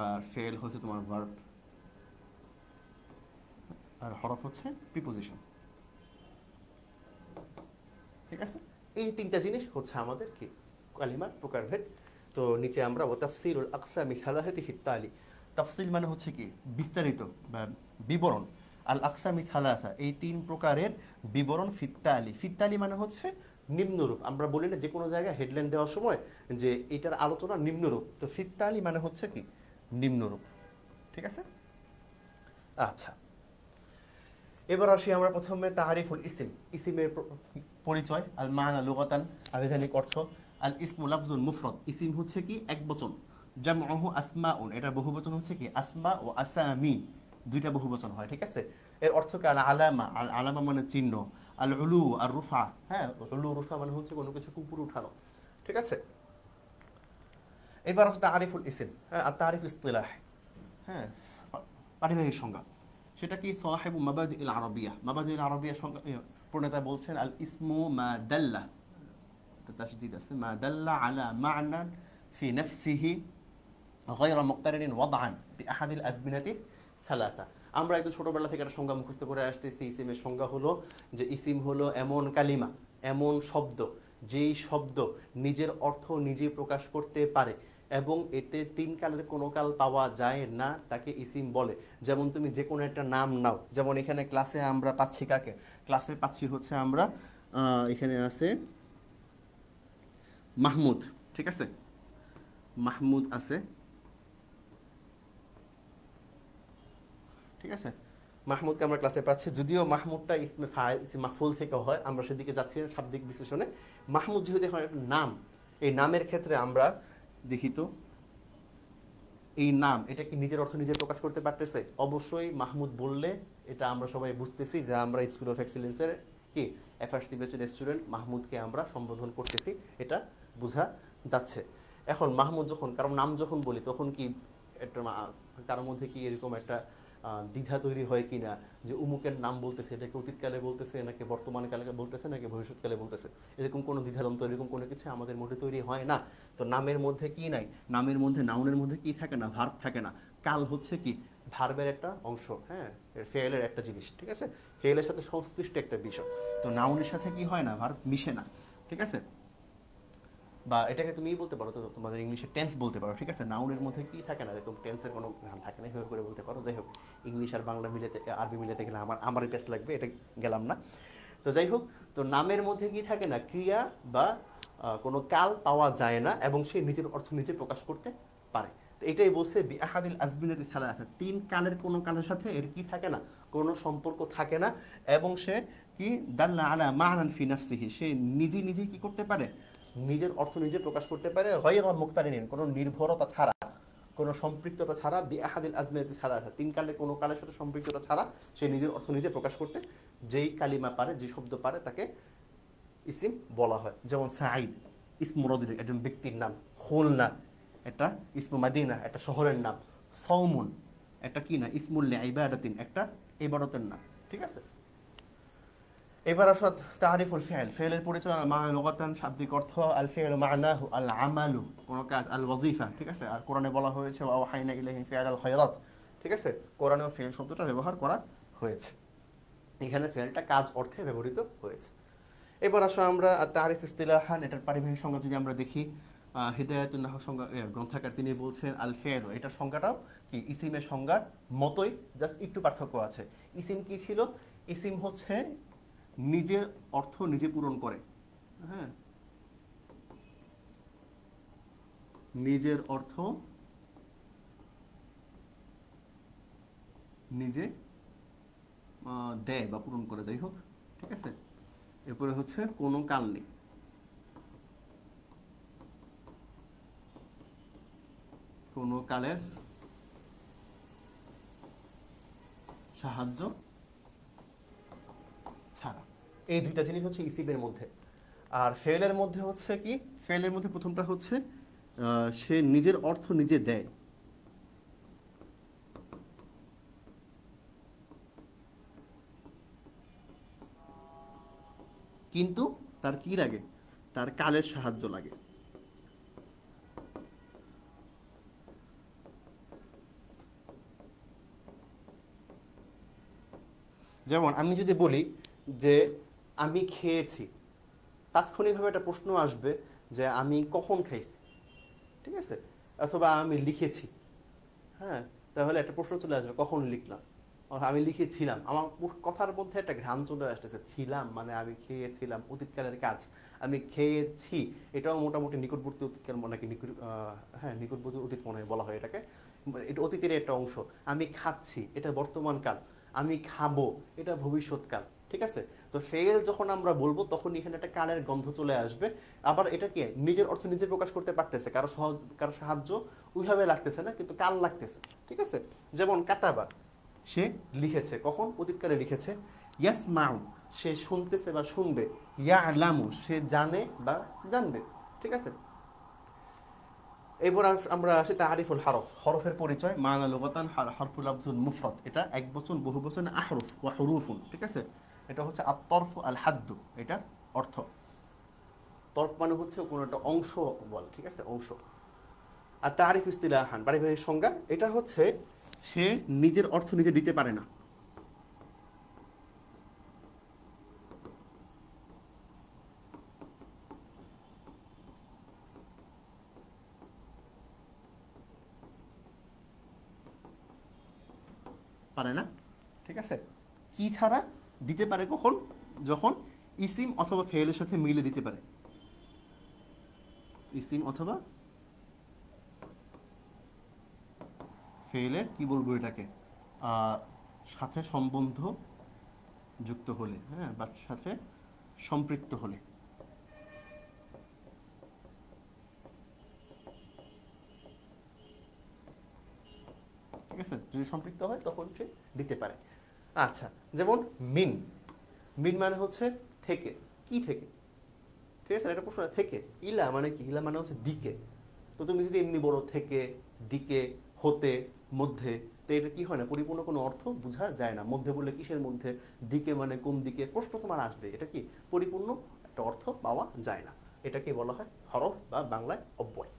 আর ফেল হচ্ছে তোমার ভার্ব, আর হরফ হচ্ছে প্রিপোজিশন, ঠিক আছে। এই 3টা জিনিস হচ্ছে আমাদের কি কালিমার প্রকারভেদ। তো নিচে আমরা ওয়াতাফসিলুল আকসামি সালাসাতি ফিত তালি। তাফসিল মানে হচ্ছে কি বিস্তারিত বা বিবরণ। আল আকসামি সালাসা এই 3 প্রকারের বিবরণ। ফিত্তালি, ফিত্তালি মানে হচ্ছে নিম্নরূপ। আমরা বলি না যে কোনো জায়গায় হেডলাইন দেওয়ার সময় যে এটার আলোচনা নিম্নরূপ, তো ফিত্তালি মানে হচ্ছে কি নিম্নরূপ, ঠিক আছে। আচ্ছা, এবার আসি আমরা প্রথমে তারিফুল ইসিম। ইসিমের পরিচয়। আল মানা লুগাতান, আবিধানিক অর্থ। আল ইসমু লাফজুন মুফরাদ। ইসিম হচ্ছে কি একবচন। জামউহু আসমাউন, এটা বহুবচন হচ্ছে কি আসমা ও আসামি, দুইটা বহুবচন হয়, ঠিক আছে। এর অর্থ কি? আল আলামা, আল আলামা মানে চিহ্ন। আল উলু আর রুফা, হ্যাঁ, উলু রুফা মানে হচ্ছে কোনো কিছু উপরে উঠানো, ঠিক আছে। এবার হচ্ছে তারিফুল ইসিম, হ্যাঁ, আর তারিফ ইসতিলাহ, হ্যাঁ, পারিভাষিক সংজ্ঞা। সেটা কি? সাহিবু মাবাদিউল আরাবিয়া। মাবাদিউল আরাবিয়া প্রণেতা বলছেন আল ইসমু মা দাল্লা, তাসদীদ আছে, মা দাল্লা আলা মা'নান ফি নাফসিহি গায়রা মুক্তারিন ওয়াদআন বিআহাদিল আজমিনাতি সালাসা। আমরা একদম ছোটবেলা থেকে একটা সংজ্ঞা মুখস্থ করে আসতেছি। ইসিমের সংজ্ঞা হলো যে ইসিম হলো এমন কালিমা, এমন শব্দ যেই শব্দ নিজের অর্থ নিজে প্রকাশ করতে পারে এবং এতে 3 কালের কোনো কাল পাওয়া যায় না, তাকে ইসিম বলে। যেমন তুমি যে কোনো একটা নাম নাও, যেমন এখানে ক্লাসে আমরা পাচ্ছি কাকে? ক্লাসে পাচ্ছি হচ্ছে আমরা এখানে আছে মাহমুদ, ঠিক আছে, মাহমুদ আছে, ঠিক আছে। মাহমুদকে আমরা ক্লাসে পাচ্ছি, যদিও মাহমুদটা ইসমে ফাইল ইসম মাফউল থেকে হয়, আমরা সেদিকে যাচ্ছি না শাব্দিক বিশ্লেষণে। মাহমুদ যেহেতু এখন একটা নাম, এই নামের ক্ষেত্রে আমরা দেখি তো এই নাম এটা কি নিজের অর্থ নিজে প্রকাশ করতে পারতেছে? অবশ্যই মাহমুদ বললে এটা আমরা সবাই বুঝতেছি যে আমরা স্কুল অফ এক্সিলেন্সের কি এফআরসি ব্যাচের স্টুডেন্ট মাহমুদকে আমরা সম্বোধন করতেছি, এটা বোঝা যাচ্ছে। এখন মাহমুদ যখন কারণ নাম যখন বলি তখন কি একটা কারোর মধ্যে কি এরকম একটা দ্বিধা তৈরি হয় কি না যে উমুকের নাম বলতেছে, এটাকে অতীতকালে বলতেছে নাকি বর্তমান কালে বলতেছে নাকি ভবিষ্যৎকালে বলতেছে? এরকম কোনো দ্বিধাদ্বন্দ্ব এরকম কোনো কিছু আমাদের মধ্যে তৈরি হয় না। তো নামের মধ্যে কি নাই? নামের মধ্যে নাউনের মধ্যে কি থাকে না? ভার্ব থাকে না। কাল হচ্ছে কি ভার্বের একটা অংশ, হ্যাঁ, ফেলের একটা জিনিস, ঠিক আছে। ফেলের সাথে সংশ্লিষ্ট একটা বিষয়। তো নাউনের সাথে কি হয় না? ভার্ব মিশে না, ঠিক আছে। বা এটাকে তুমি বলতে পারো, তো তোমাদের ইংলিশে টেন্স বলতে পারো, ঠিক আছে। নাউনের মধ্যে কি থাকে না? এরকম টেন্সের কোনো গান থাকে না, এভাবে করে বলতে পারো। যাই হোক, ইংলিশ আর বাংলা মিলেতে আরবি মিলেতে গেলে আমারই টেস্ট লাগবে, এটা গেলাম না। তো যাই হোক, তো নামের মধ্যে কি থাকে না? ক্রিয়া বা কোনো কাল পাওয়া যায় না এবং সে নিজের অর্থ নিজে প্রকাশ করতে পারে। তো এটাই বলছে বিআহাদিল আজমিনাতি সালাসা, 3 কালের কোনো কালের সাথে এর কি থাকে না? কোনো সম্পর্ক থাকে না। এবং সে কি দাল্লা আলা মা'নান ফি নাফসিহি, সে নিজে নিজে কি করতে পারে? নিজের অর্থ নিজে প্রকাশ করতে পারে। গায়রা মুক্তারিন, কোনো নির্ভরতা ছাড়া, কোনো সম্পৃক্ততা ছাড়া। বিআহাদিল আজমিনাতি সালাসা, 3 কালে কোনো কালের সাথে সম্পৃক্ততা ছাড়া সে নিজের অর্থ নিজে প্রকাশ করতে যেই কালিমা পারে, যে শব্দ পারে তাকে ইসিম বলা হয়। যেমন সাঈদ, ইসমু রাজুলিন একজন ব্যক্তির নাম, খুলনা এটা ইসমু মাদিনা একটা শহরের নাম, সাওমুন এটা কি না ইসমুল লিইবাদাতিন একটা ইবাদতের নাম। ঠিক আছে, এবার আসো তারিফুল ফিআল, ফিআলের পরিচয় মা লুগাতান শাব্দিক অর্থ, আল ফিআলু মা'নাহু আল আমালু কোন কাজ, আল ওয়াজিফা। ঠিক আছে, আর কোরআনে বলা হয়েছে ওয়া ওয়াহাইনা ইলাইহি ফিআলাল খায়রাত। ঠিক আছে, কোরআনেও ফিআল শব্দটা ব্যবহার করা হয়েছে, এখানে ফিআলটা কাজ অর্থে ব্যবহৃত হয়েছে। এবার আসো আমরা তারিফ ইসতিলাহান, এটার পারিভাষিক সংজ্ঞা যদি আমরা দেখি, হিদায়াতুন নাহু সংজ্ঞা গ্রন্থাকার তিনি বলছেন আল ফিআলু, এটার সংজ্ঞাটাও কি ইসিমের সংজ্ঞার মতোই, জাস্ট একটু পার্থক্য আছে। ইসিম কি ছিল? ইসিম হচ্ছে নিজের অর্থ নিজে পূরণ করে, হ্যাঁ, নিজের অর্থ নিজে দেয় বা পূরণ করে, যাই হোক। ঠিক আছে, এরপরে হচ্ছে কোনো কাল নেই, কোনো কালের সাহায্য ছাড়া, এই দুইটা জিনিস হচ্ছে ইসিমের মধ্যে। আর ফেলের মধ্যে হচ্ছে কি, ফেলের মধ্যে প্রথমটা হচ্ছে সে নিজের অর্থ নিজে দেয়, কিন্তু তার কি লাগে, তার কালের সাহায্য লাগে। যেমন আমি যদি বলি যে আমি খেয়েছি, তাৎক্ষণিকভাবে একটা প্রশ্ন আসবে যে আমি কখন খাইছি। ঠিক আছে, অথবা আমি লিখেছি, হ্যাঁ, তাহলে একটা প্রশ্ন চলে আসবে কখন লিখলাম, আমি লিখেছিলাম, আমার কথার মধ্যে একটা ঘ্রাণ চলে আসতেছে, ছিলাম মানে আমি খেয়েছিলাম, অতীতকালের কাজ, আমি খেয়েছি এটাও মোটামুটি নিকটবর্তী অতীতকাল, নাকি হ্যাঁ নিকটবর্তী অতীত মনে হয় বলা হয় এটাকে, এটা অতীতের একটা অংশ। আমি খাচ্ছি এটা বর্তমান কাল, আমি খাবো এটা ভবিষ্যৎকাল। ঠিক আছে, তো ফেল যখন আমরা বলবো তখন এখানে একটা কালের গন্ধ চলে আসবে। আবার এটা কি নিজের অর্থ নিজে প্রকাশ করতে পারতেছে, কারো সাহায্য ওইভাবে লাগতেছে না, কিন্তু কাল লাগতেছে। ঠিক আছে, যেমন কাতাবা সে লিখেছে, কখন? অতীতকালে লিখেছে। ইয়াসমাউ সে শুনতেছে বা শুনবে, ইয়ালামু সে জানে বা জানবে। ঠিক আছে, এরপর আমরা আসি তারিফুল হরফ, হরফের পরিচয় মানা লুগাতান হরফুল লাফজুল মুফরাদ, এটা এক বচন বহু বচন আহরুফ ওয়া হুরুফুন। ঠিক আছে, এটা হচ্ছে আত-তরফ আল হাদ্দু, এটার অর্থ। তরফ মানে হচ্ছে কোনো একটা অংশ বল, ঠিক আছে, অংশ। আর তারিফ ইস্তিলাহান, পারিভাষিক সংজ্ঞা, এটা হচ্ছে সে নিজের অর্থ নিজে দিতে পারে না, পারে না। ঠিক আছে, কি ছাড়া দিতে পারে কখন? যখন ইসিম অথবা ফেলের সাথে মিলে দিতে পারে, ইসিম অথবা ফেলের কি বলবো এটাকে, সাথে সম্বন্ধ যুক্ত হলে, হ্যাঁ, বা সাথে সম্পৃক্ত হলে। ঠিক আছে, যদি সম্পৃক্ত হয় তখন সে দিতে পারে। আচ্ছা, যেমন মিন, মিন মানে হচ্ছে থেকে, কি থেকে? ঠিক আছে, একটা প্রশ্ন থেকে। ইলা মানে কি? ইলা মানে হচ্ছে দিকে। তো তুমি যদি এমনি বলো থেকে, দিকে, হতে, মধ্যে, তো এটা কি হয় না, পরিপূর্ণ কোনো অর্থ বোঝা যায় না। মধ্যে বললে কিসের মধ্যে, দিকে মানে কোন দিকে, প্রশ্ন তোমার আসবে, এটা কি পরিপূর্ণ একটা অর্থ পাওয়া যায় না। এটাকে বলা হয় হরফ বা বাংলায় অব্যয়।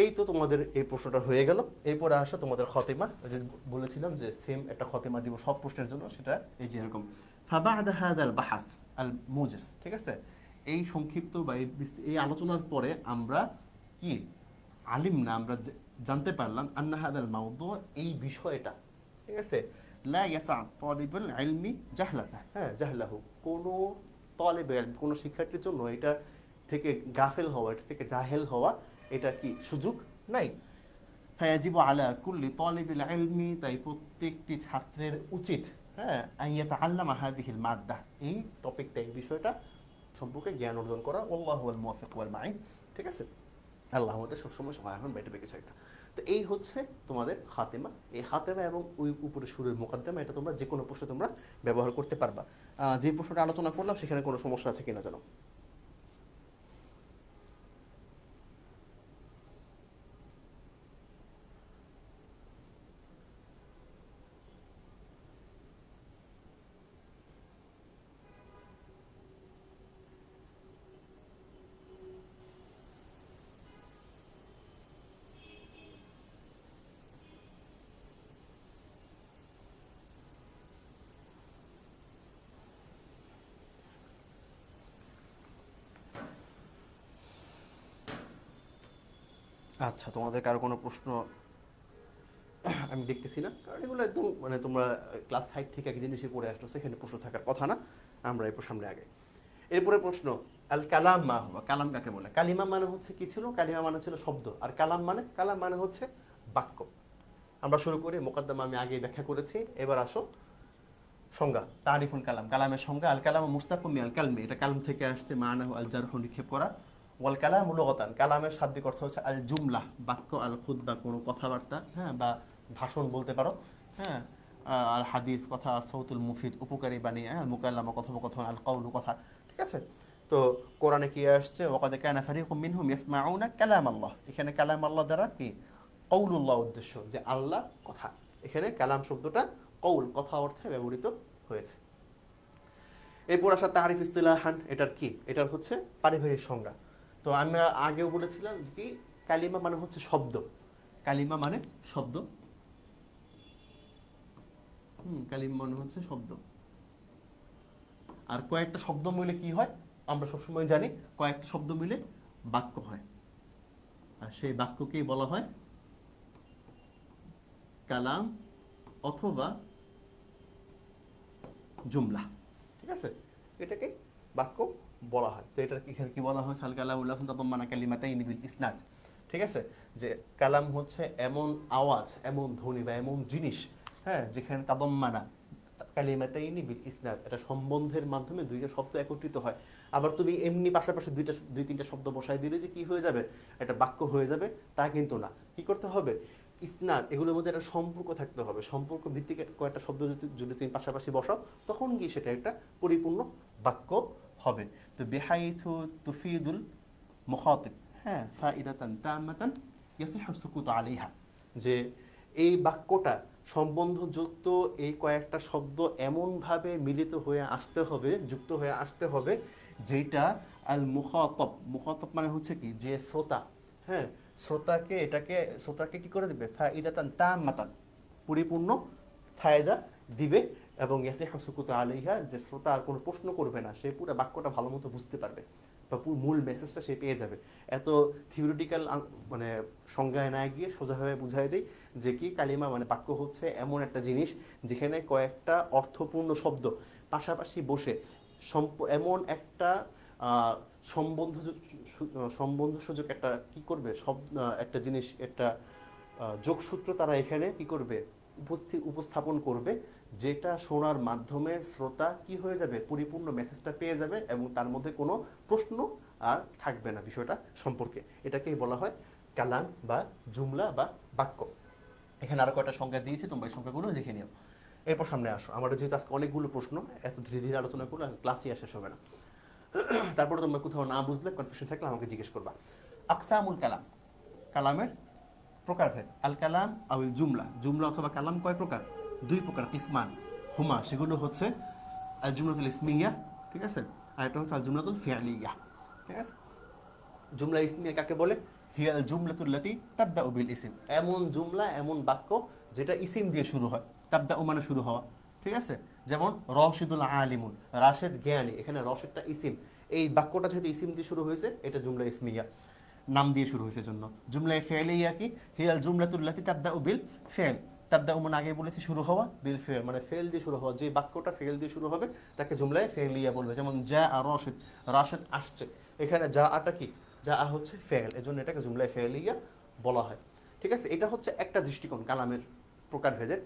এই তো তোমাদের এই প্রশ্নটা হয়ে গেল। এরপরে আসো তোমাদের খতেমা, যে বলেছিলাম যে সেম একটা খতেমা দিব সব প্রশ্নের জন্য, সেটা এই যে এরকম ফাবা'দা হাযাল বাহাস আল মুজিজ। ঠিক আছে, এই সংক্ষিপ্ত বা এই আলোচনার পরে আমরা কি আলিম না, আমরা জানতে পারলাম আন্না হাযাল মাওদু, এই বিষয়টা, ঠিক আছে, লা ইয়াসা তালিবুল ইলমি জাহলাতা, হ্যাঁ জাহলাহু, কোনো তালিবে ইলম, কোনো শিক্ষার্থীর জন্য এটা থেকে গাফেল হওয়া, এটা থেকে জাহেল হওয়া, এটা কি সুযোগ নাই। ফায়াজিবু আলা কুল্লি তালিবিল ইলমি, তাই প্রত্যেকটি ছাত্রের উচিত, হ্যাঁ, আইয়াতাআল্লামা হাযিহিল মাদ্দা, এই টপিকটা, এই বিষয়টা সম্পর্কে জ্ঞান অর্জন করা। আল্লাহু আল মুওয়াফিক ওয়াল মাইন। ঠিক আছে, আল্লাহ আমাদের সবসময় সহায় হন, বেটে কিছু একটা। তো এই হচ্ছে তোমাদের খাতেমা। এই খাতেমা এবং ওই উপরে সুরের মোকাদ্দমা, এটা তোমরা যে কোনো প্রশ্নে তোমরা ব্যবহার করতে পারবা। যে প্রশ্নটা আলোচনা করলাম সেখানে কোনো সমস্যা আছে কিনা জানো? আচ্ছা, তোমাদের কারো কোনো প্রশ্ন আমি দেখতেছি না, কারণ এগুলো একদম মানে তোমরা ক্লাস 5 থেকে এক জিনিসই পড়ে আসছো, সেখানে প্রশ্ন থাকার কথা না। আমরা এরপর সামনে আগে। এরপরে প্রশ্ন, আল কালাম মা হুয়া, কালাম কাকে বলে? কালিমা মানে হচ্ছে কি ছিল? কালিমা মানে ছিল শব্দ। আর কালাম মানে হচ্ছে বাক্য। আমরা শুরু করি, মোকদ্দমা আমি আগে ব্যাখ্যা করেছি। এবার আসো সংজ্ঞা, তারিফুল কালাম, কালামের সংজ্ঞা। আল কালাম মুস্তাকুম মিনাল কালমি, এটা কালাম থেকে আসছে, মানাহু আল জারহু, নিক্ষেপ করা। ওয়াল কালাম লুগাতান, কালামের শাব্দিক অর্থ হচ্ছে আল জুমলা, বাক্য। আল খুতবা, কোনো কথাবার্তা, হ্যাঁ, বা ভাষণ বলতে পারো, হ্যাঁ। আল হাদিস, কথা। সৌতুল মুফিদ, উপকারী বাণী, হ্যাঁ। মুকাল্লামা, কথোপকথন। আল কওলু, কথা। ঠিক আছে? তো কোরআনে কি আসছে? ওয়াকাদ কানা ফারিকুম মিনহুম ইয়াসমাউনা কালাম আল্লাহ, এখানে কালাম আল্লাহ দ্বারা কি কওলুল্লাহ উদ্দেশ্য, যে আল্লাহ কথা। এখানে কালাম শব্দটা কৌল, কথা অর্থে ব্যবহৃত হয়েছে। এরপর আসা তারিফ ইস্তিলাহান, এটার কি? এটার হচ্ছে পারিভাষিক সংজ্ঞা। তো আমরা আগেও বলেছিলাম যে কি কালিমা মানে হচ্ছে শব্দ। কালিমা মানে শব্দ। কালিমা মানে হচ্ছে শব্দ। আর কয়েকটা শব্দ মিলে কি হয়? আমরা সবসময় জানি কয়েকটা শব্দ মিলে বাক্য হয়, আর সেই বাক্যকেই বলা হয় কালাম অথবা জুমলা। ঠিক আছে? এটাকে বাক্য বলা হয়। তো এটার এখানে কি বলা হয়? সাল কালাম উল্লাহ তাদাম্মানা কালিমাতাইন বিল ইসনাদ। ঠিক আছে? যে কালাম হচ্ছে এমন আওয়াজ, এমন ধ্বনি বা এমন জিনিস, হ্যাঁ, যেখানে তাদাম্মানা কালিমাতাইন বিল ইসনাদ, এটা সম্বন্ধের মাধ্যমে দুইটা শব্দ একত্রিত হয়। আবার তুমি এমনি পাশাপাশি দুই তিনটা শব্দ বসাই দিলে যে কি হয়ে যাবে, একটা বাক্য হয়ে যাবে, তা কিন্তু না। কি করতে হবে? ইসনাদ, এগুলোর মধ্যে একটা সম্পর্ক থাকতে হবে। সম্পর্ক ভিত্তিক কয়েকটা শব্দ যদি তুমি পাশাপাশি বসাও, তখন গিয়ে সেটা একটা পরিপূর্ণ বাক্য হবে। তো বিহাইথু তুফিদুল মুখাতিব, হ্যাঁ, ফাইদাতান তামাতান ইয়াসিহু সুকুতু আলাইহা, যে এই বাক্যটা সম্বন্ধযুক্ত এই কয়েকটা শব্দ এমনভাবে মিলিত হয়ে আসতে হবে, যুক্ত হয়ে আসতে হবে, যেটা আল মুখাতব, মুখাতব মানে হচ্ছে কি, যে শ্রোতা, হ্যাঁ, শ্রোতাকে কি করে দিবে? ফাইদাতান তামাতান, পরিপূর্ণ ফায়দা দিবে। এবং ইয়াসিহু সুকুতু আলাইহা, যে শ্রোতা আর কোনো প্রশ্ন করবে না, সে পুরো বাক্যটা ভালো মতো বুঝতে পারবে, বা মূল মেসেজটা সে পেয়ে যাবে। এত থিওরিটিক্যাল মানে সংজ্ঞায় না গিয়ে সোজাভাবে বুঝাই দেই যে কি কালিমা মানে বাক্য হচ্ছে এমন একটা জিনিস যেখানে কয়েকটা অর্থপূর্ণ শব্দ পাশাপাশি বসে এমন একটা সম্বন্ধ সুযোগ একটা কি করবে, সব একটা জিনিস, একটা যোগসূত্র তারা এখানে কি করবে, উপস্থাপন করবে, যেটা শোনার মাধ্যমে শ্রোতা কি হয়ে যাবে, পরিপূর্ণ মেসেজটা পেয়ে যাবে, এবং তার মধ্যে কোনো প্রশ্ন আর থাকবে না বিষয়টা সম্পর্কে। এটাকেই বলা হয় কালাম বা জুমলা বা বাক্য। এখানে আরো কয়েকটা সংজ্ঞা দিয়েছি, তোমরা এই সংজ্ঞাগুলো লিখে নিও। এরপর সামনে আসো, আমাদের যেহেতু আজকে অনেকগুলো প্রশ্ন, এত ধীরে ধীরে আলোচনা করলে ক্লাসই আর শেষ হবে না। তারপরে তোমরা কোথাও না বুঝলে, কনফিউশন থাকলে আমাকে জিজ্ঞেস করবা। আকসামুল কালাম, কালামের প্রকারভেদ। আল কালাম আউল জুমলা, জুমলা অথবা কালাম কয় প্রকার? দুই প্রকার। ইসমান হুমা, সেগুলো হচ্ছে আল জুমলাতুল ইসমিয়া, ঠিক আছে, আর এটা হচ্ছে আল জুমলাতুল ফিআলিয়া। ঠিক আছে? জুমলা ইসমিয়া কাকে বলে? হিয়া আল জুমলাতুল্লাতি তাবদাউ বিল ইসম, এমন জুমলা, এমন বাক্য যেটা ইসিম দিয়ে শুরু হয়। তাবদাউ মানে শুরু হওয়া। ঠিক আছে? যেমন রশিদুল আলিমুন, রাশেদ জ্ঞানী, এখানে রশেদটা ইসিম। এই বাক্যটা যেহেতু ইসিম দিয়ে শুরু হয়েছে, এটা জুমলা ইসমিয়া, নাম দিয়ে শুরু হয়েছে জন্য। জুমলায় ফেলিয়া কি? হিয়াল জুমলাতুল্লাতি তাবদাউ বিল ফেল। তাবদাউ মানে আগে বলেছি শুরু হওয়া, বিল ফেল মানে ফেল দিয়ে শুরু হওয়া। যে বাক্যটা ফেল দিয়ে শুরু হবে তাকে জুমলায় ফেলিয়া বলবে। যেমন যা আর রশেদ, রাশেদ আসছে, এখানে যা আটা কি, যা হচ্ছে ফেল, এজন্য এটাকে জুমলায় ফেলিয়া বলা হয়। ঠিক আছে? এটা হচ্ছে একটা দৃষ্টিকোণ কালামের প্রকারভেদের।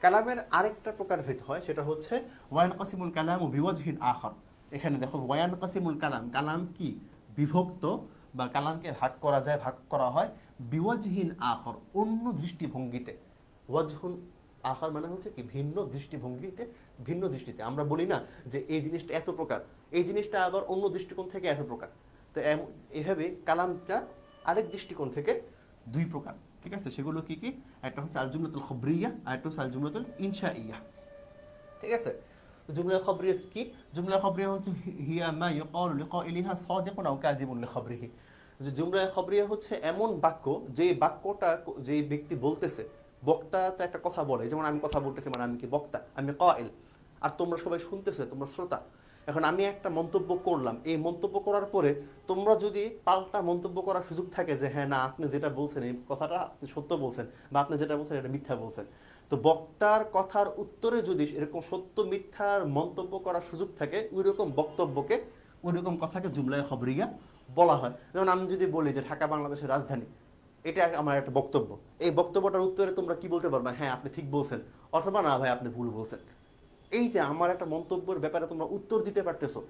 কালামের আরেকটা প্রকারভেদ হয়, সেটা হচ্ছে ওয়ান কাসিমুল কালাম ও বিওয়াজহিন আখর। এখানে দেখো ওয়ান কাসিমুল কালাম, কালাম কি বিভক্ত, বা কালামকে ভাগ করা যায়, ভাগ করা হয় বিওয়াজহিন আখর, অন্য দৃষ্টিভঙ্গিতে। ওয়াজহুন আখর মানে হচ্ছে কি ভিন্ন দৃষ্টিভঙ্গিতে, ভিন্ন দৃষ্টিতে। আমরা বলি না যে এই জিনিসটা এত প্রকার, এই জিনিসটা আবার অন্য দৃষ্টিকোণ থেকে এত প্রকার। তো এভাবে কালামটা আরেক দৃষ্টিকোণ থেকে দুই প্রকার। ঠিক আছে? সেগুলো কি কি? একটা হচ্ছে আল জুমলাতুল খবরিয়া, আর একটা হচ্ছে আল জুমলাতুল ইনশাইয়া। ঠিক আছে? জুমলা খবরিয়া কি? জুমলা খবরিয়া হচ্ছে হিয়া মা ইয়াকালু লিকাইলিহা সাদিকুন আও কাযিবুন লিখবরিহি। যে জুমলা খবরিয়া হচ্ছে এমন বাক্য, যে বাক্যটা যে ব্যক্তি বলতেছে, বক্তা তো একটা কথা বলে, যেমন আমি কথা বলতেছি মানে আমি কি বক্তা, আমি কাইল, আর তোমরা সবাই শুনতেছে, তোমরা শ্রোতা। এখন আমি একটা মন্তব্য করলাম, এই মন্তব্য করার পরে তোমরা যদি পাল্টা মন্তব্য করার সুযোগ থাকে যে হ্যাঁ না আপনি যেটা বলছেন এই কথাটা আপনি সত্য বলছেন, বা আপনি যেটা বলছেন এটা মিথ্যা বলছেন, তো বক্তার কথার উত্তরে যদি এরকম সত্য মিথ্যার মন্তব্য করার সুযোগ থাকে, ওই রকম বক্তব্যকে, ওই রকম কথাকে জুমলায়ে খবরিয়া বলা হয়। যেমন আমি যদি বলি যে ঢাকা বাংলাদেশের রাজধানী, এটা আমার একটা বক্তব্য, এই বক্তব্যটার উত্তরে তোমরা কি বলতে পারবে? হ্যাঁ আপনি ঠিক বলছেন, অথবা না ভাই আপনি ভুল বলছেন। এই যে আমার একটা মন্তব্যের ব্যাপারে তোমরা উত্তর দিতে পারতেছো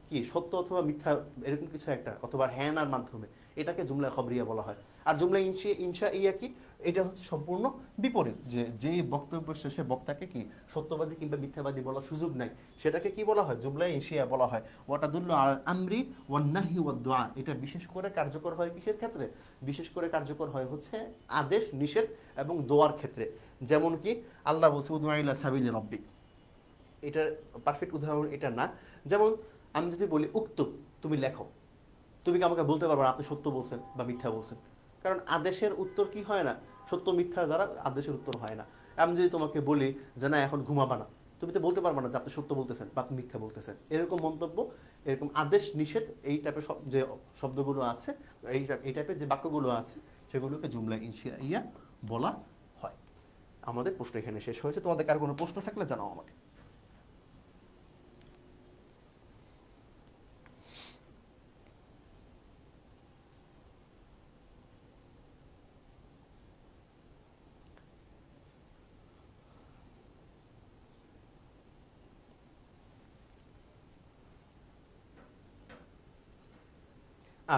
কি সত্য অথবা মিথ্যা এরকম কিছু একটা, অথবা হ্যাঁ নার মাধ্যমে, এটাকে জুমলা খবরিয়া বলা হয়। আর জুমলা ইনশা ইয়া কি, এটা হচ্ছে সম্পূর্ণ বিপরীত, যে যেই বক্তব্য শেষে বক্তাকে কি সত্যবাদী কিংবা মিথ্যাবাদী বলার সুযোগ নাই, সেটাকে কি বলা হয়? জুমলা ইনশিয়া বলা হয়। ওয়াটাদুল্লু আল আমরি ওয়ান নাহি ওয়াদ দুআ, এটা বিশেষ করে কার্যকর হয় কিসের ক্ষেত্রে? বিশেষ করে কার্যকর হয় হচ্ছে আদেশ নিষেধ এবং দোয়ার ক্ষেত্রে। যেমন কি আল্লাহ বলছে উদউ ইলা সাবিলি রাব্বিক, এটার পারফেক্ট উদাহরণ এটা না। যেমন আমি যদি বলি উক্তুব, তুমি লেখো, তুমি কি আমাকে বলতে পারবে আপনি সত্য বলছেন বা মিথ্যা বলছেন? কারণ আদেশের উত্তর কি হয় না, সত্য মিথ্যা দ্বারা আদেশের উত্তর হয় না। আমি যদি তোমাকে বলি যে না এখন ঘুমাবা না, তুমি তো বলতে পারবে না যে আপনি সত্য বলতেছেন বা আপনি মিথ্যা বলতেছেন। এরকম মন্তব্য, এরকম আদেশ নিষেধ, এই টাইপের যে শব্দগুলো আছে, এই টাইপের যে বাক্যগুলো আছে, সেগুলোকে জুমলা ইনশিয়া বলা হয়। আমাদের প্রশ্ন এখানে শেষ হয়েছে। তোমাদের কার কোনো প্রশ্ন থাকলে জানাও আমাকে।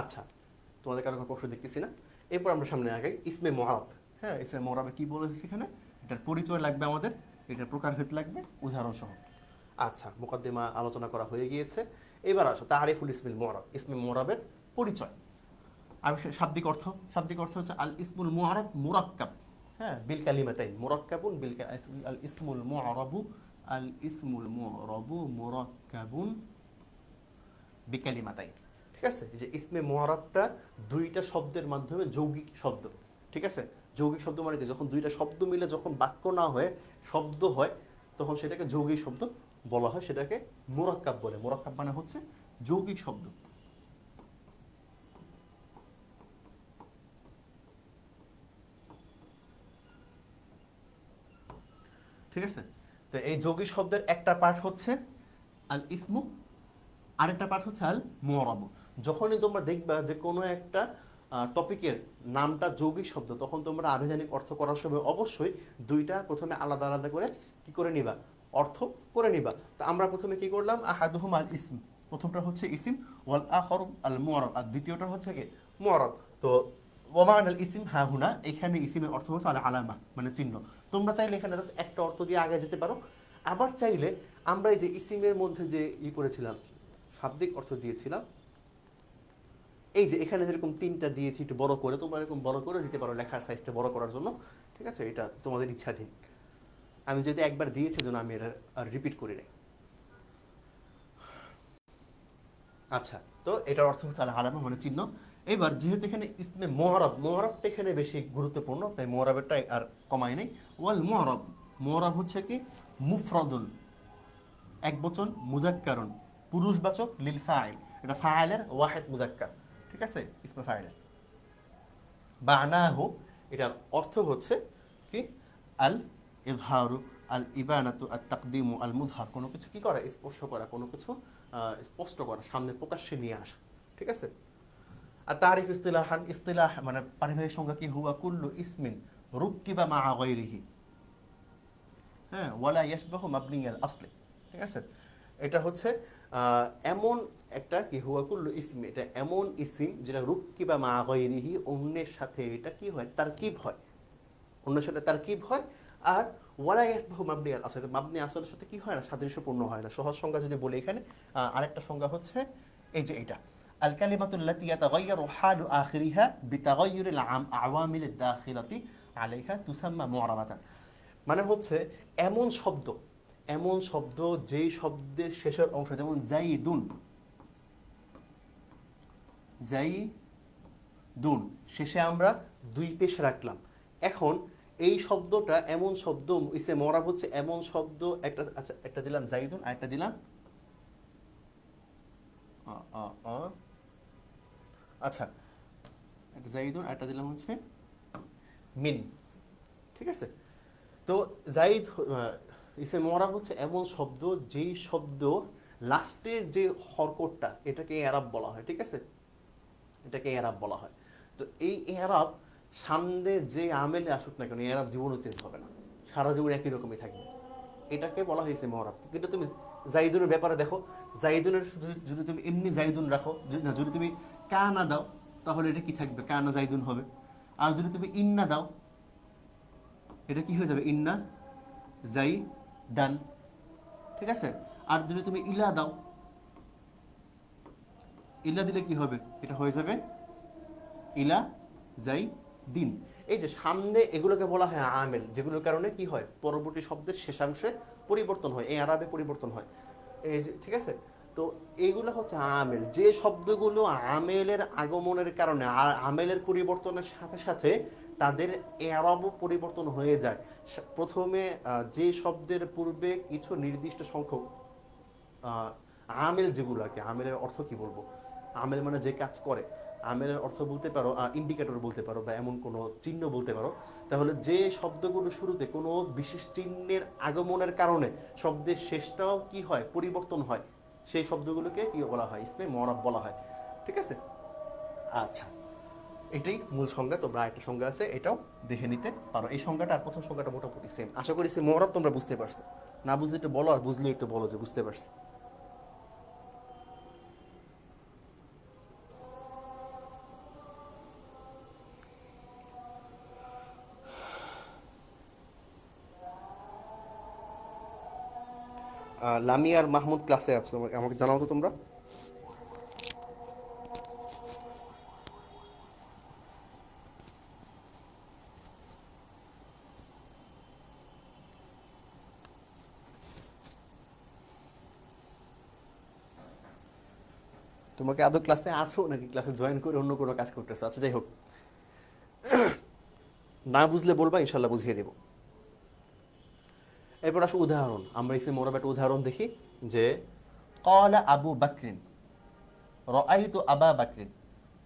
আচ্ছা, তোমাদের কারো কোনো প্রশ্ন দেখতেছি না। এরপর আমরা সামনে আগাই। ইসমে মুআরাব, হ্যাঁ ইসমে মুআরাবে কি বলা হয়েছে এখানে? এটার পরিচয় লাগবে আমাদের, এটার প্রকারভেদ লাগবে উদাহরণ সহ। আচ্ছা, মুকদ্দিমা আলোচনা করা হয়ে গিয়েছে। এবার আসো তারিফুল ইসমিল মুআরাব, ইসমে মুআরাবের পরিচয়। আমি শাব্দিক অর্থ, শাব্দিক অর্থ হচ্ছে আল ইসমুল মুআরাব মুরাক্কাব, হ্যাঁ বিল কালিমাতাইন, মুরাক্কাবুন বিল আল ইসমুল মুআরাবু, আল ইসমুল মুআরাবু মুরাক্কাবুন বিকালিমাতাইন। ঠিক আছে, এই যে ইসমে মুআরাবটা দুইটা শব্দের মাধ্যমে যৌগিক শব্দ। ঠিক আছে, যৌগিক শব্দ মানে কি? যখন দুইটা শব্দ মিলে যখন বাক্য না হয়ে শব্দ হয়, তখন সেটাকে যৌগিক শব্দ বলা হয়, সেটাকে মুরাক্কাব বলে। মুরাক্কাব মানে হচ্ছে যৌগিক শব্দ। ঠিক আছে, তো এই যৌগিক শব্দের একটা পার্ট হচ্ছে আল ইসমু, আরেকটা পার্ট হচ্ছে আল মুআরাবু। যখনই তোমরা দেখবা যে কোনো একটা টপিকের নামটা যৌগিক শব্দ, তখন তোমরা আভিধানিক অর্থ করার সময় অবশ্যই দুইটা প্রথমে আলাদা আলাদা করে কি করে নিবা? অর্থ করে নিবা। তো আমরা প্রথমে কি করলাম? আহাদুহুম আল ইসম, প্রথমটা হচ্ছে ইসিম, ওয়াল আখরু আল মুআরাব, আর দ্বিতীয়টা হচ্ছে কি? মুআরাব। তো ওমান আল ইসিম হা হুনা, এখানে ইসিমের অর্থ হচ্ছে আল আলামা, মানে চিহ্ন। তোমরা চাইলে এখানে জাস্ট একটা অর্থ দিয়ে আগে যেতে পারো। আবার চাইলে আমরা এই যে ইসিমের মধ্যে যে করেছিলাম, শাব্দিক অর্থ দিয়েছিলাম, এই যে এখানে যেরকম তিনটা দিয়েছি একটু বড় করে, তোমরা এরকম বড় করে দিতে পারো লেখার সাইজটা বড় করার জন্য। ঠিক আছে, এটা তোমাদের ইচ্ছাধীন। আমি যেহেতু একবার দিয়েছি জন্য আমি এটা আর রিপিট করি নাই। আচ্ছা, তো এটার অর্থ হচ্ছে আল আলামা, মানে চিহ্ন। এবার যেহেতু এখানে ইসমে মুআরাব, মুআরাবটা এখানে বেশি গুরুত্বপূর্ণ, তাই মুআরাবেরটা আর কমাই নাই। ওয়াল মুআরাব, মুআরাব হচ্ছে কি? মুফরাদুন, এক বচন, মুযাক্কারুন পুরুষবাচক, লিল ফাইল, এটা ফাইলের ওয়াহিদ মুযাক্কার। ঠিক আছে, ইসমে ফাইলের। বানাহু, এটার অর্থ হচ্ছে কি? আল ইযহারু, আল ইবানাতু, আত তাকদিমু, আল মুযহার, কোনো কিছু কি করা? স্পর্শ করা, কোনো কিছু স্পষ্ট করা, সামনে প্রকাশ্যে নিয়ে আসা। ঠিক আছে। আর তারিফ ইসতিলাহান, ইসতিলাহ মানে পারিভাষিক সংজ্ঞা কি? হুয়া কুল্লু ইসমিন রুক্কিবা মা গায়রিহি, হ্যাঁ ওয়ালা ইয়াশবাহু মাবনিয়াল আসলি। ঠিক আছে, এটা হচ্ছে এমন একটা কি? হুয়া কুল্লু ইসম, এটা এমন ইসিম যেটা রুক্কিবা মা গায়রিহি, অন্যের সাথে এটা কি হয়? তারকিব হয়, অন্যের সাথে তারকিব হয়। আর ওয়ালা ইয়াশবাহু মাবনিয়াল আসল, মাবনি আসলের সাথে কি হয় না? সাদৃশ্যপূর্ণ হয় না। সহজ সংজ্ঞা যদি বলি এখানে, আরেকটা সংজ্ঞা হচ্ছে এই যে এটা আল কালিমাতুল লাতী ইয়াতাগায়্যারু হালু আখিরিহা বিতাগায়্যুরিল আওয়ামিলিদ দাখিলাতি আলাইহা তুসাম্মা মুআরাবাতান। মানে হচ্ছে এমন শব্দ, এমন শব্দ যেই শব্দের শেষের অংশ, যেমন জাইদুন, জাইদুন শেষে আমরা দুই পেশ রাখলাম। এখন এই শব্দটা এমন শব্দ, ইসে মুআরাব হচ্ছে এমন শব্দ, একটা আচ্ছা একটা দিলাম জাইদুন, আর একটা দিলাম আচ্ছা, একটা জাইদুন, একটা দিলাম হচ্ছে মিন। ঠিক আছে, তো জাইদ ইসে মুআরাব হচ্ছে এমন শব্দ যেই শব্দ লাস্টের যে হরকতটা এটাকে এরাব বলা হয়। ঠিক আছে, এটাকে এরাব বলা হয়। তো এই এরাব সামনে যে আমেলে আসুক না কেন, এরাব জীবনও চেঞ্জ হবে না, সারা জীবন একই রকমই থাকবে। এটাকে বলা হয়েছে মুআরাব। কিন্তু তুমি জাইদুনের ব্যাপারে দেখো, জাইদুনের যদি তুমি এমনি জাইদুন রাখো, যদি তুমি কানা দাও তাহলে এটা কি থাকবে, কানা জাইদুন হবে। আর যদি তুমি ইন্না দাও এটা কি হয়ে যাবে, ইন্না জাই ডান। ঠিক আছে, আর যদি তুমি ইলা দাও, ইলা দিলে কি হবে, এটা হয়ে যাবে ইলা জাই দিন। এই যে সামনে এগুলোকে বলা হয় আমেল, যেগুলোর কারণে কি হয়, পরবর্তী শব্দের শেষাংশে পরিবর্তন হয়, এই আরবে পরিবর্তন হয়। এই যে ঠিক আছে, তো এইগুলো হচ্ছে আমেল, যে শব্দগুলো আমেলের আগমনের কারণে আর আমেলের পরিবর্তনের সাথে সাথে তাদের এরাবও পরিবর্তন হয়ে যায়। প্রথমে যে শব্দের পূর্বে কিছু নির্দিষ্ট সংখ্যক আমেল, যেগুলো আর কি, আমেলের অর্থ কি বলবো, আমেল মানে যে কাজ করে, আমেলের অর্থ বলতে পারো ইন্ডিকেটর বলতে পারো, বা এমন কোনো চিহ্ন বলতে পারো। তাহলে যে শব্দগুলো শুরুতে কোনো বিশেষ চিহ্নের আগমনের কারণে শব্দের শেষটাও কি হয়, পরিবর্তন হয়, সেই শব্দগুলোকে কি বলা হয়, ইসমে মুআরাব বলা হয়। ঠিক আছে, আচ্ছা, এটাই মূল সংজ্ঞা। তোমরা একটা সংজ্ঞা আছে, এটাও দেখে নিতে পারো। এই সংজ্ঞাটা আর প্রথম সংজ্ঞাটা মোটামুটি সেম। আশা করি সে মুআরাব তোমরা বুঝতে পারছো। না বুঝলে একটু বলো, আর বুঝলে একটু বলো যে বুঝতে পারছি। লামি আর মাহমুদ ক্লাসে আছে, আমাকে জানাও তো তোমরা। তোমাকে আদৌ ক্লাসে আছো নাকি ক্লাসে জয়েন করে অন্য কোনো কাজ করতেছো? আচ্ছা, যাই হোক, না বুঝলে বলবা, ইনশাল্লাহ বুঝিয়ে দেব। এরপর আসো উদাহরণ। আমরা ইসমে মুআরাব একটা উদাহরণ দেখি, যে ক্বালা আবু বাকরিন, রাআইতু আবা বাকরিন,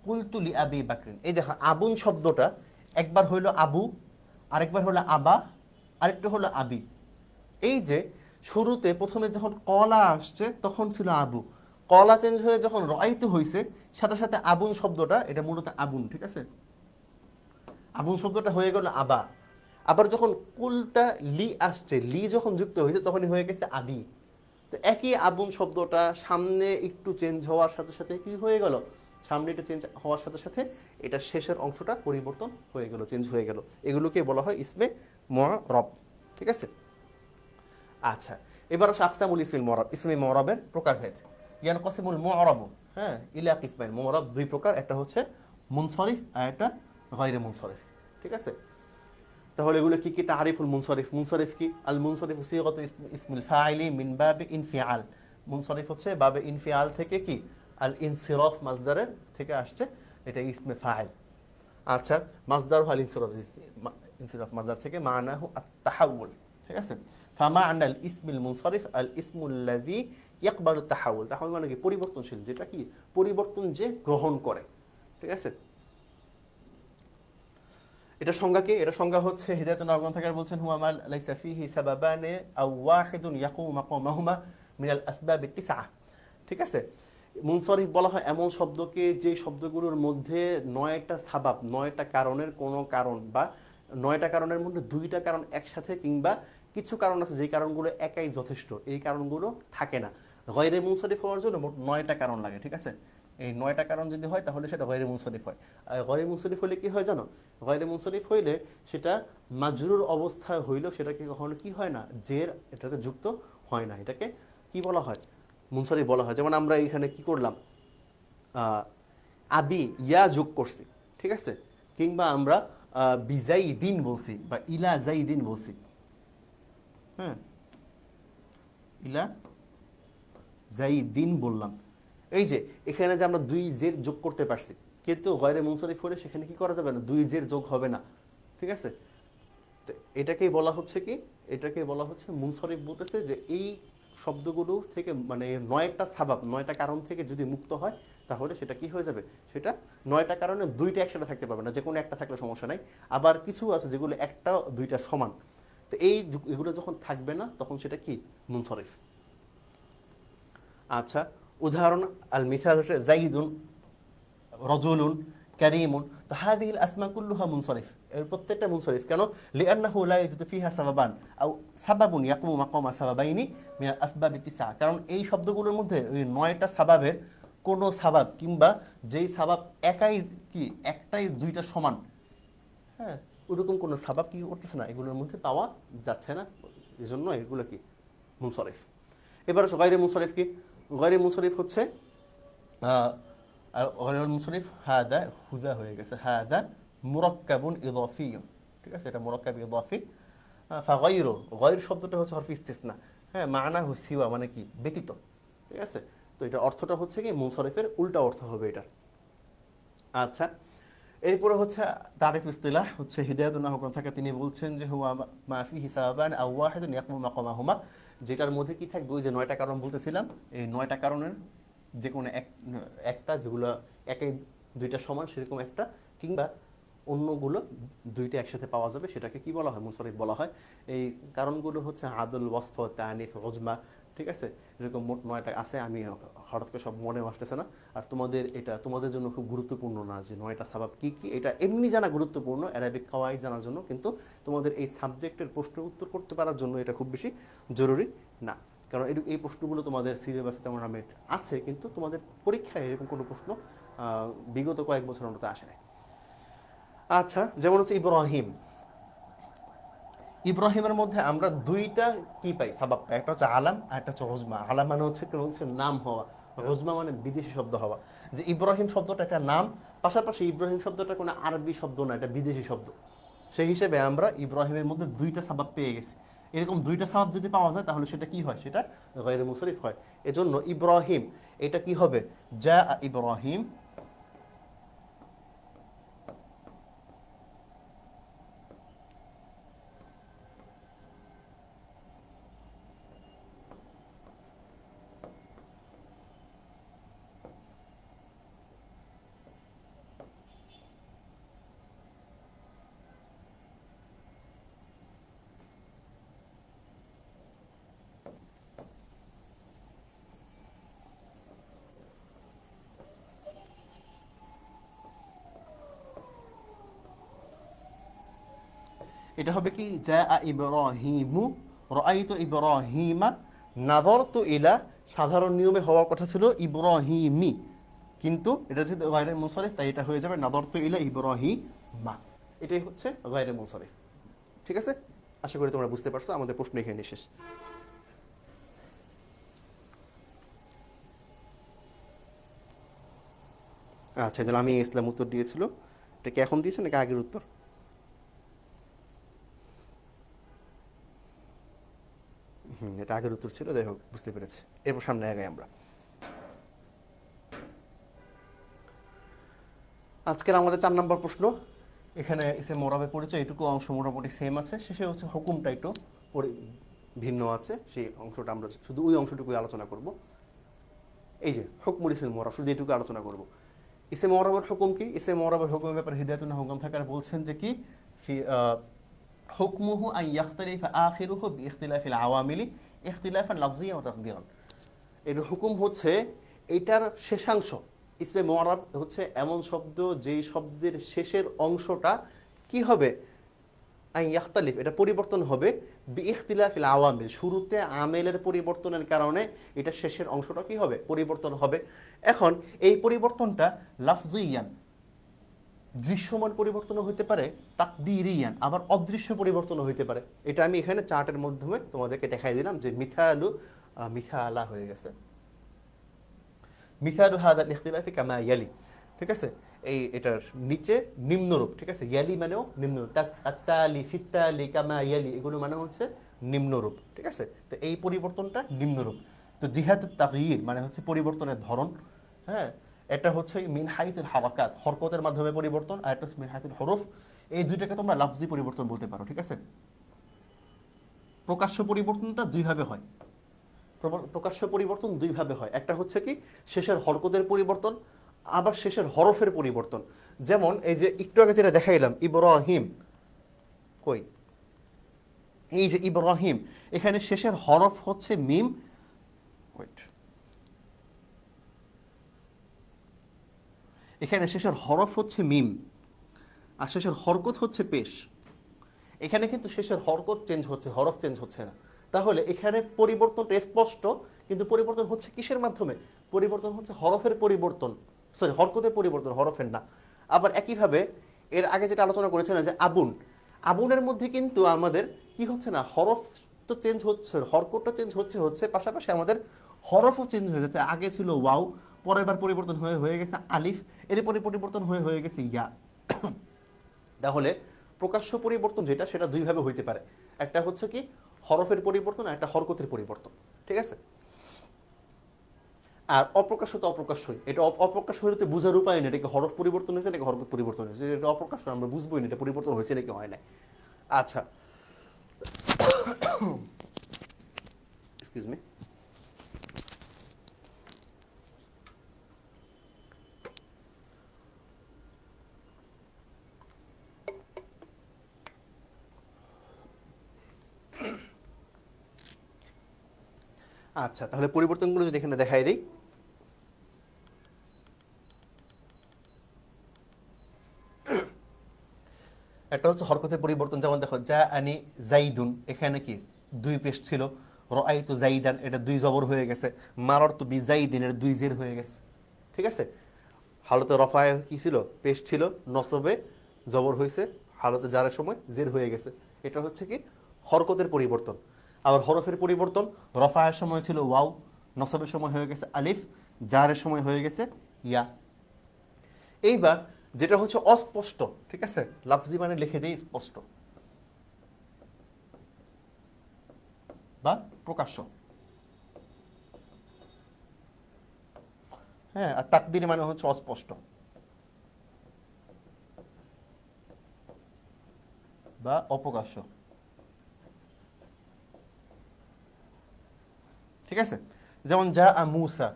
কুলতু লি আবি বাকরিন। এই দেখো, আবুন শব্দটা একবার হইলো আবু, আরেকবার হলো আবা, আরেকটা হলো আবি। এই যে শুরুতে প্রথমে যখন কলা আসছে তখন ছিল আবু, কলা চেঞ্জ হয়ে যখন রাআইতু হয়েছে, সাথে সাথে আবুন শব্দটা, এটা মূলত আবুন, ঠিক আছে, আবুন শব্দটা হয়ে গেল আবা। আবার যখন কুলটা লি আসছে, লি যখন যুক্ত হয়েছে তখনই হয়ে গেছে আবি। তো একই আবুন শব্দটা সামনে একটু চেঞ্জ হওয়ার সাথে সাথে কি হয়ে গেল, সামনে একটু চেঞ্জ হওয়ার সাথে সাথে এটা শেষের অংশটা পরিবর্তন হয়ে গেল, চেঞ্জ হয়ে গেল। এগুলোকে বলা হয় ইসমে মুআরাব। ঠিক আছে, আচ্ছা, এবার আসো আকসামুল ইসমিল মুআরাব। ইসমে মুআরাবের প্রকারভেদ। ইয়ানকাসিমুল মুআরাবু, হ্যাঁ, ইলা কিসমাইন। মুআরাব দুই প্রকার, একটা হচ্ছে মুনসরিফ আর একটা গায়রে মুনসরিফ। ঠিক আছে, তাহলে এগুলো কি কি? তারিফুল মুনসরিফ। মুনসরিফ কি? আল মুনসরিফ সিগাতু ইসমুল ফাইলি মিন বাবে ইনফিআল। মুনসরিফ হচ্ছে বাবে ইনফিআল থেকে কি, আল ইনসিরাফ মাসদারের থেকে আসছে, এটা ইসমে ফাইল। আচ্ছা, মাসদার আল ইনসিরাফ, ইনসিরাফ মাসদার থেকে, মানাহু আত তাহাউল। ঠিক আছে, ফামা'না আল ইসমিল মুনসরিফ আল ইসমুল লাযী ইয়াকবালু তাহাউল। তাহাউল মানে কি? পরিবর্তনশীল, যেটা কি পরিবর্তন যে গ্রহণ করে। ঠিক আছে, এটা সংজ্ঞা কি? এটা সংজ্ঞা হচ্ছে হিদায়াতুন নাওয়ার গ্রন্থকার বলছেন, হুয়া মা লাইসা ফীহি সাবাবানে আও ওয়াহিদুন ইয়াকুমু মাকামাহুমা মিনাল আসবাব তিসআ। ঠিক আছে, মুনসরিফ বলা হয় এমন শব্দকে যে শব্দগুলোর মধ্যে 9টা সাবাব, 9টা কারণের কোনো কারণ, বা 9টা কারণের মধ্যে 2টা কারণ একসাথে, কিংবা কিছু কারণ আছে যেই কারণগুলো একাই যথেষ্ট, এই কারণগুলো থাকে না। গায়রে মুনসরিফ হওয়ার জন্য মোট 9টা কারণ লাগে। ঠিক আছে, এই 9টা কারণ যদি হয় তাহলে সেটা গায়রে মুনসরিফ হয়। আর গায়রে মুনসরিফ হলে কি হয় জানো? গায়রে মুনসরিফ হইলে সেটা মাজরুর অবস্থায় হইলেও সেটাকে কখনো কি হয় না, জের এটাতে যুক্ত হয় না, এটাকে কি বলা হয়? মুনসরিফ বলা হয়। যেমন আমরা এখানে কি করলাম, আবি ইয়া যোগ করছি, ঠিক আছে, কিংবা আমরা বিজাই দিন বলছি, বা ইলা জাই দিন বলছি। হ্যাঁ, ইলা জাই দিন বললাম। এই যে এখানে যে আমরা 2 জের যোগ করতে পারছি, কিন্তু গায়রে মুনসরিফ হলে সেখানে কি করা যাবে না, 2 জের যোগ হবে না। ঠিক আছে, তো এটাকেই বলা হচ্ছে কি, এটাকেই বলা হচ্ছে মুনসরিফ। বলতেছে যে এই শব্দগুলো থেকে মানে 9টা সাবাব 9টা কারণ থেকে যদি মুক্ত হয় তাহলে সেটা কি হয়ে যাবে, সেটা 9টা কারণে 2টা একসাথে থাকতে পারবে না, যে কোনো একটা থাকলে সমস্যা নাই। আবার কিছু আছে যেগুলো একটা 2টা সমান, তো এগুলো যখন থাকবে না তখন সেটা কি মুনসরিফ। আচ্ছা, উদাহরণ আল মিসাল হচ্ছে জাইদুন, রজুলুন, কারীমুন, তো হাদিহিল আসমা কুল্লুহা মুনসরিফ, এর প্রত্যেকটা মুনসরিফ। কেন? লিআন্নাহু লা ইয়াজুদু ফিহা সাবাবান আও সাবাবুন ইয়াকুমু মাকামা সাবাবাইনি মিনাল আসবাবি তিসআ, কারণ এই শব্দগুলোর মধ্যে ওই 9টা সাবাবের কোনো সাবাব কিংবা যেই সাবাব একটাই 2টা সমান, হ্যাঁ, ওরকম কোনো সাবাব কি করতেছে না, এগুলোর মধ্যে পাওয়া যাচ্ছে না, এজন্য এগুলো কি মুনসরিফ। এবার গায়রে মুনসরিফ কি? গায়রে মুনসরিফ হচ্ছে গায়রুল মুনসরিফ হাদা, হুদা হয়ে গেছে, হাদা মুরাক্কাবুন ইদাফিয়ুন, ঠিক আছে, এটা মুরাক্কাব ইদাফি। ফাগায়রু, গায়র শব্দটা হচ্ছে হরফ ইস্তিসনা, হ্যাঁ, মানা সিওয়া মানে কি ব্যতীত, ঠিক আছে। তো এটা অর্থটা হচ্ছে কি মুনসরিফের উল্টা অর্থ হবে এটার। আচ্ছা, এরপরে হচ্ছে তারিফ ইস্তিলাহ হচ্ছে হিদায়াতুন নাহু থাকে, তিনি বলছেন যে হুয়া মা ফিহি সাবাবান আও ওয়াহিদুন ইয়াকুমু মাকামাহুমা, যেটার মধ্যে কি থাকবে, ওই যে 9টা কারণ বলতেছিলাম, এই 9টা কারণের যে কোনো একটা যেগুলো একাই 2টা সমান সেরকম একটা, কিংবা অন্যগুলো 2টা একসাথে পাওয়া যাবে, সেটাকে কি বলা হয়, মুনসরিফ বলা হয়। এই কারণগুলো হচ্ছে আদল, ওয়াসফ, তানিস, উজমা, ঠিক আছে, এরকম মোট 9টা আছে, আমি হঠাৎ করে সব মনে আসতেছে না। আর এটা তোমাদের জন্য খুব গুরুত্বপূর্ণ না যে 9টা সাবাব কি কি, এটা এমনি জানা গুরুত্বপূর্ণ অ্যারাবিক কাওয়াইদ জানার জন্য, কিন্তু তোমাদের এই সাবজেক্টের প্রশ্নের উত্তর করতে পারার জন্য এটা খুব বেশি জরুরি না, কারণ এই প্রশ্নগুলো তোমাদের সিলেবাসে তেমন আমি আছে, কিন্তু তোমাদের পরীক্ষায় এরকম কোনো প্রশ্ন বিগত কয়েক বছরের মতো আসে নাই। আচ্ছা, যেমন হচ্ছে ইব্রাহিম, ইব্রাহিমের মধ্যে আমরা 2টা কি পাই সাবাব পাই, একটা হচ্ছে আলাম আর একটা হচ্ছে উজমা। আলাম মানে হচ্ছে কোনো কিছু নাম হওয়া, উজমা মানে বিদেশি শব্দ হওয়া। যে ইব্রাহিম শব্দটা একটা নাম, পাশাপাশি ইব্রাহিম শব্দটা কোনো আরবি শব্দ না, এটা বিদেশি শব্দ, সেই হিসেবে আমরা ইব্রাহিমের মধ্যে 2টা সাবাব পেয়ে গেছি। এরকম 2টা সাবাব যদি পাওয়া যায় তাহলে সেটা কি হয়, সেটা গায়রে মুনসরিফ হয়। এজন্য ইব্রাহিম এটা কি হবে, যা ইব্রাহিম, এটা হবে কি, যা ইব্রাহিমু, রাআইতু ইব্রাহিমা, নাযারতু ইলা, সাধারণ নিয়মে হওয়ার কথা ছিল ইব্রাহিমি, কিন্তু এটা যেহেতু গায়রে মুনসরিফ তাই এটা হয়ে যাবে নাযারতু ইলা ইব্রাহিমা। এটাই হচ্ছে গায়রে মুনসরিফ। ঠিক আছে, আশা করি তোমরা বুঝতে পারছো। আমাদের প্রশ্ন এখানে শেষ। আচ্ছা, তাহলে আমি ইসলাম উত্তর দিয়েছিল, এটা কি এখন দিয়েছে নাকি আগের উত্তর? এটা আগের উত্তর ছিল, যাই হোক বুঝতে পেরেছি। এরপর সামনে আগাই আমরা। আজকের আমাদের 4 নম্বর প্রশ্ন, এখানে ইসে মোরাবের পরিচয় এটুকু অংশ মোটামুটি সেম আছে, শেষে হচ্ছে হুকুমটা একটু ভিন্ন আছে, সেই অংশটা আমরা শুধু ওই অংশটুকুই আলোচনা করব। এই যে হুকমুল ইসে মোরাব, শুধু এটুকু আলোচনা করব। ইসে মোরাবের হুকুম কি? ইসে মোরাবের হুকুমের ব্যাপারে হিদায়াতুন হুকুম থাকার বলছেন যে কি, হুকমুহু আন ইয়াখতালিফা আখিরুহু বিইখতিলাফিল আওয়ামিলি ইখতিলাফান লাফজিয়ান ওয়া তাকদীরান। এর হুকুম হচ্ছে এটার শেষাংশ, ইসমে মুআরাব হচ্ছে এমন শব্দ যেই শব্দের শেষের অংশটা কি হবে, আন ইয়াখতালিফ, এটা পরিবর্তন হবে, বিইখতিলাফিল আওয়ামিল, শুরুতে আমেলের পরিবর্তনের কারণে এটা শেষের অংশটা কি হবে, পরিবর্তন হবে। এখন এই পরিবর্তনটা লাফজিয়ান, দৃশ্যমান পরিবর্তনও হতে পারে, তাকদীরিয়ান, আবার অদৃশ্য পরিবর্তনও হতে পারে। এটা আমি এখানে চার্টের মাধ্যমে তোমাদেরকে দেখাই দিলাম যে মিথালা হয়ে গেছে, মিথালু হাদাল ইখতিলাফি কামা ইয়ালি, ঠিক আছে, এটার নিচে নিম্নরূপ, ঠিক আছে, ইয়ালি মানেও নিম্নরূপ, আত্তালি ফিত্তালি কামা ইয়ালি, এগুলো মানে হচ্ছে নিম্নরূপ, ঠিক আছে। তো এই পরিবর্তনটা নিম্নরূপ। তো জিহাতুত তাগয়ির মানে হচ্ছে পরিবর্তনের ধরন, হ্যাঁ, এটা হচ্ছে মিন হাইসুল হারাকাত, হরকতের মাধ্যমে পরিবর্তন, আর এটা মিন হাইসুল হুরুফ। এই দুইটাকে তোমরা লাফজি পরিবর্তন বলতে পারো, ঠিক আছে। প্রকাশ্য পরিবর্তনটা 2 ভাবে হয়, প্রকাশ্য পরিবর্তন দুই ভাবে হয়, একটা হচ্ছে কি শেষের হরকতের পরিবর্তন, আবার শেষের হরফের পরিবর্তন। যেমন এই যে একটু আগে যেটা দেখাইলাম ইব্রাহিম, কই এই যে ইব্রাহিম, এখানে শেষের হরফ হচ্ছে মিম, ওয়েট, এখানে শেষের হরফ হচ্ছে মিম আর শেষের হরকত হচ্ছে পেশ। এখানে কিন্তু শেষের হরকত চেঞ্জ হচ্ছে, হরফ চেঞ্জ হচ্ছে না। তাহলে এখানে পরিবর্তনটা স্পষ্ট, কিন্তু পরিবর্তন হচ্ছে কিসের মাধ্যমে? পরিবর্তন হচ্ছে হরফের পরিবর্তন, সরি হরকতের পরিবর্তন, হরফের না। আবার একইভাবে এর আগে যেটা আলোচনা করেছে না যে আবুন, আবুনের মধ্যে কিন্তু আমাদের কি হচ্ছে না, হরফ তো চেঞ্জ হচ্ছে, হরকতটা চেঞ্জ হচ্ছে পাশাপাশি আমাদের হরফও চেঞ্জ হয়ে যাচ্ছে। আগে ছিল ওয়াও, পরের বার পরিবর্তন হয়ে গেছে আলিফ, এরপরে পরিবর্তন হয়ে গেছে ইয়া। তাহলে প্রকাশ্য পরিবর্তন যেটা, সেটা দুইভাবে হইতে পারে, একটা হচ্ছে কি হরফের পরিবর্তন আর একটা হরকতের পরিবর্তন, ঠিক আছে? আর অপ্রকাশ্য তো অপ্রকাশ্যই, এটা অপ্রকাশ্য হইতে বোঝার উপায় নেই এটাকে হরফ পরিবর্তন হয়েছে নাকি হরকত পরিবর্তন হয়েছে, এটা অপ্রকাশ্য, আমরা বুঝবোই না এটা পরিবর্তন হয়েছে নাকি হয় নাই। আচ্ছা, এক্সকিউজ মি। আচ্ছা, তাহলে পরিবর্তনগুলো যদি এখানে দেখাই দিই, একটা হচ্ছে হরকতের পরিবর্তন, যেমন দেখো যা আনি জাইদুন, এখানে কি দুই পেশ ছিল, রাআইতু জাইদান এটা দুই জবর হয়ে গেছে, মারারতু বিজাইদিন এটা দুই জের হয়ে গেছে, ঠিক আছে? হালতে রফায় কি ছিল, পেশ ছিল, নসবে জবর হয়েছে, হালতে জারের সময় জের হয়ে গেছে, এটা হচ্ছে কি হরকতের পরিবর্তন। আবার হরফের পরিবর্তন, রফায়ের সময় ছিল ওয়াও, নসবের সময় হয়ে গেছে আলিফ, জারের সময় হয়ে গেছে ইয়া। এইবার যেটা হচ্ছে অস্পষ্ট, ঠিক আছে, লাফজি মানে লিখে দিই স্পষ্ট বা প্রকাশ্য, হ্যাঁ, আর তাকদির মানে হচ্ছে অস্পষ্ট বা অপ্রকাশ্য, ঠিক আছে? যেমন যা মুসা,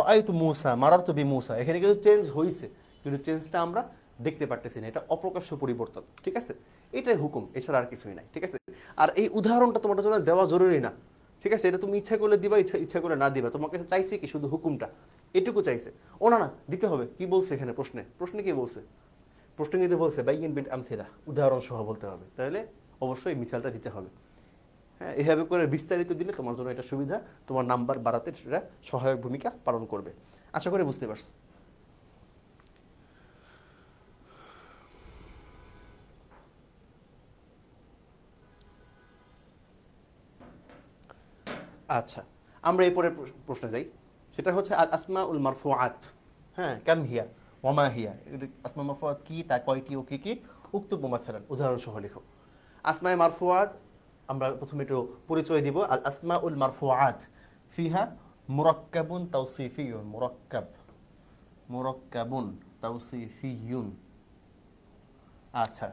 রাআইতু মুসা, মারারতু বিমুসা, এখানে কিন্তু চেঞ্জ হয়েছে, কিন্তু চেঞ্জটা আমরা দেখতে পারতেছি না, এটা অপ্রকাশ্য পরিবর্তন, ঠিক আছে? এটাই হুকুম, এছাড়া আর কিছুই নাই, ঠিক আছে? আর এই উদাহরণটা তোমার জন্য দেওয়া জরুরি না, ঠিক আছে? এটা তুমি ইচ্ছা করলে দিবা, ইচ্ছা করে না দিবা, তোমার কাছে চাইছে কি শুধু হুকুমটা, এটুকু চাইছে। ও না না, দিতে হবে, কি বলছে এখানে প্রশ্নে কি বলছে? প্রশ্ন কিন্তু বলছে বাইয়িন বিল আমথিলা, উদাহরণ সহ বলতে হবে, তাহলে অবশ্যই মিসালটা দিতে হবে। হ্যাঁ, এভাবে করে বিস্তারিত দিলে তোমার জন্য এটা সুবিধা, তোমার নাম্বার বাড়াতে সেটা সহায়ক ভূমিকা পালন করবে। আশা করি বুঝতে পারছো। আচ্ছা, আমরা এরপরে প্রশ্নে যাই, সেটা হচ্ছে আল আসমা উল মারফুআত। হ্যাঁ, কাম হিয়া ওয়ামা হিয়া, আসমা মারফুআত কি, তা কয়টি ও কি কি, উক্তুব মাথালান, উদাহরণ সহ লিখো। আসমায়ে মারফুআত আমরা প্রথমে একটু পরিচয় দিব। আল আসমা উল মারফুআত ফিহা মুরাক্কাবুন তাওসিফিয়ুন, মুরাক্কাবুন তাওসিফিয়ুন। আচ্ছা,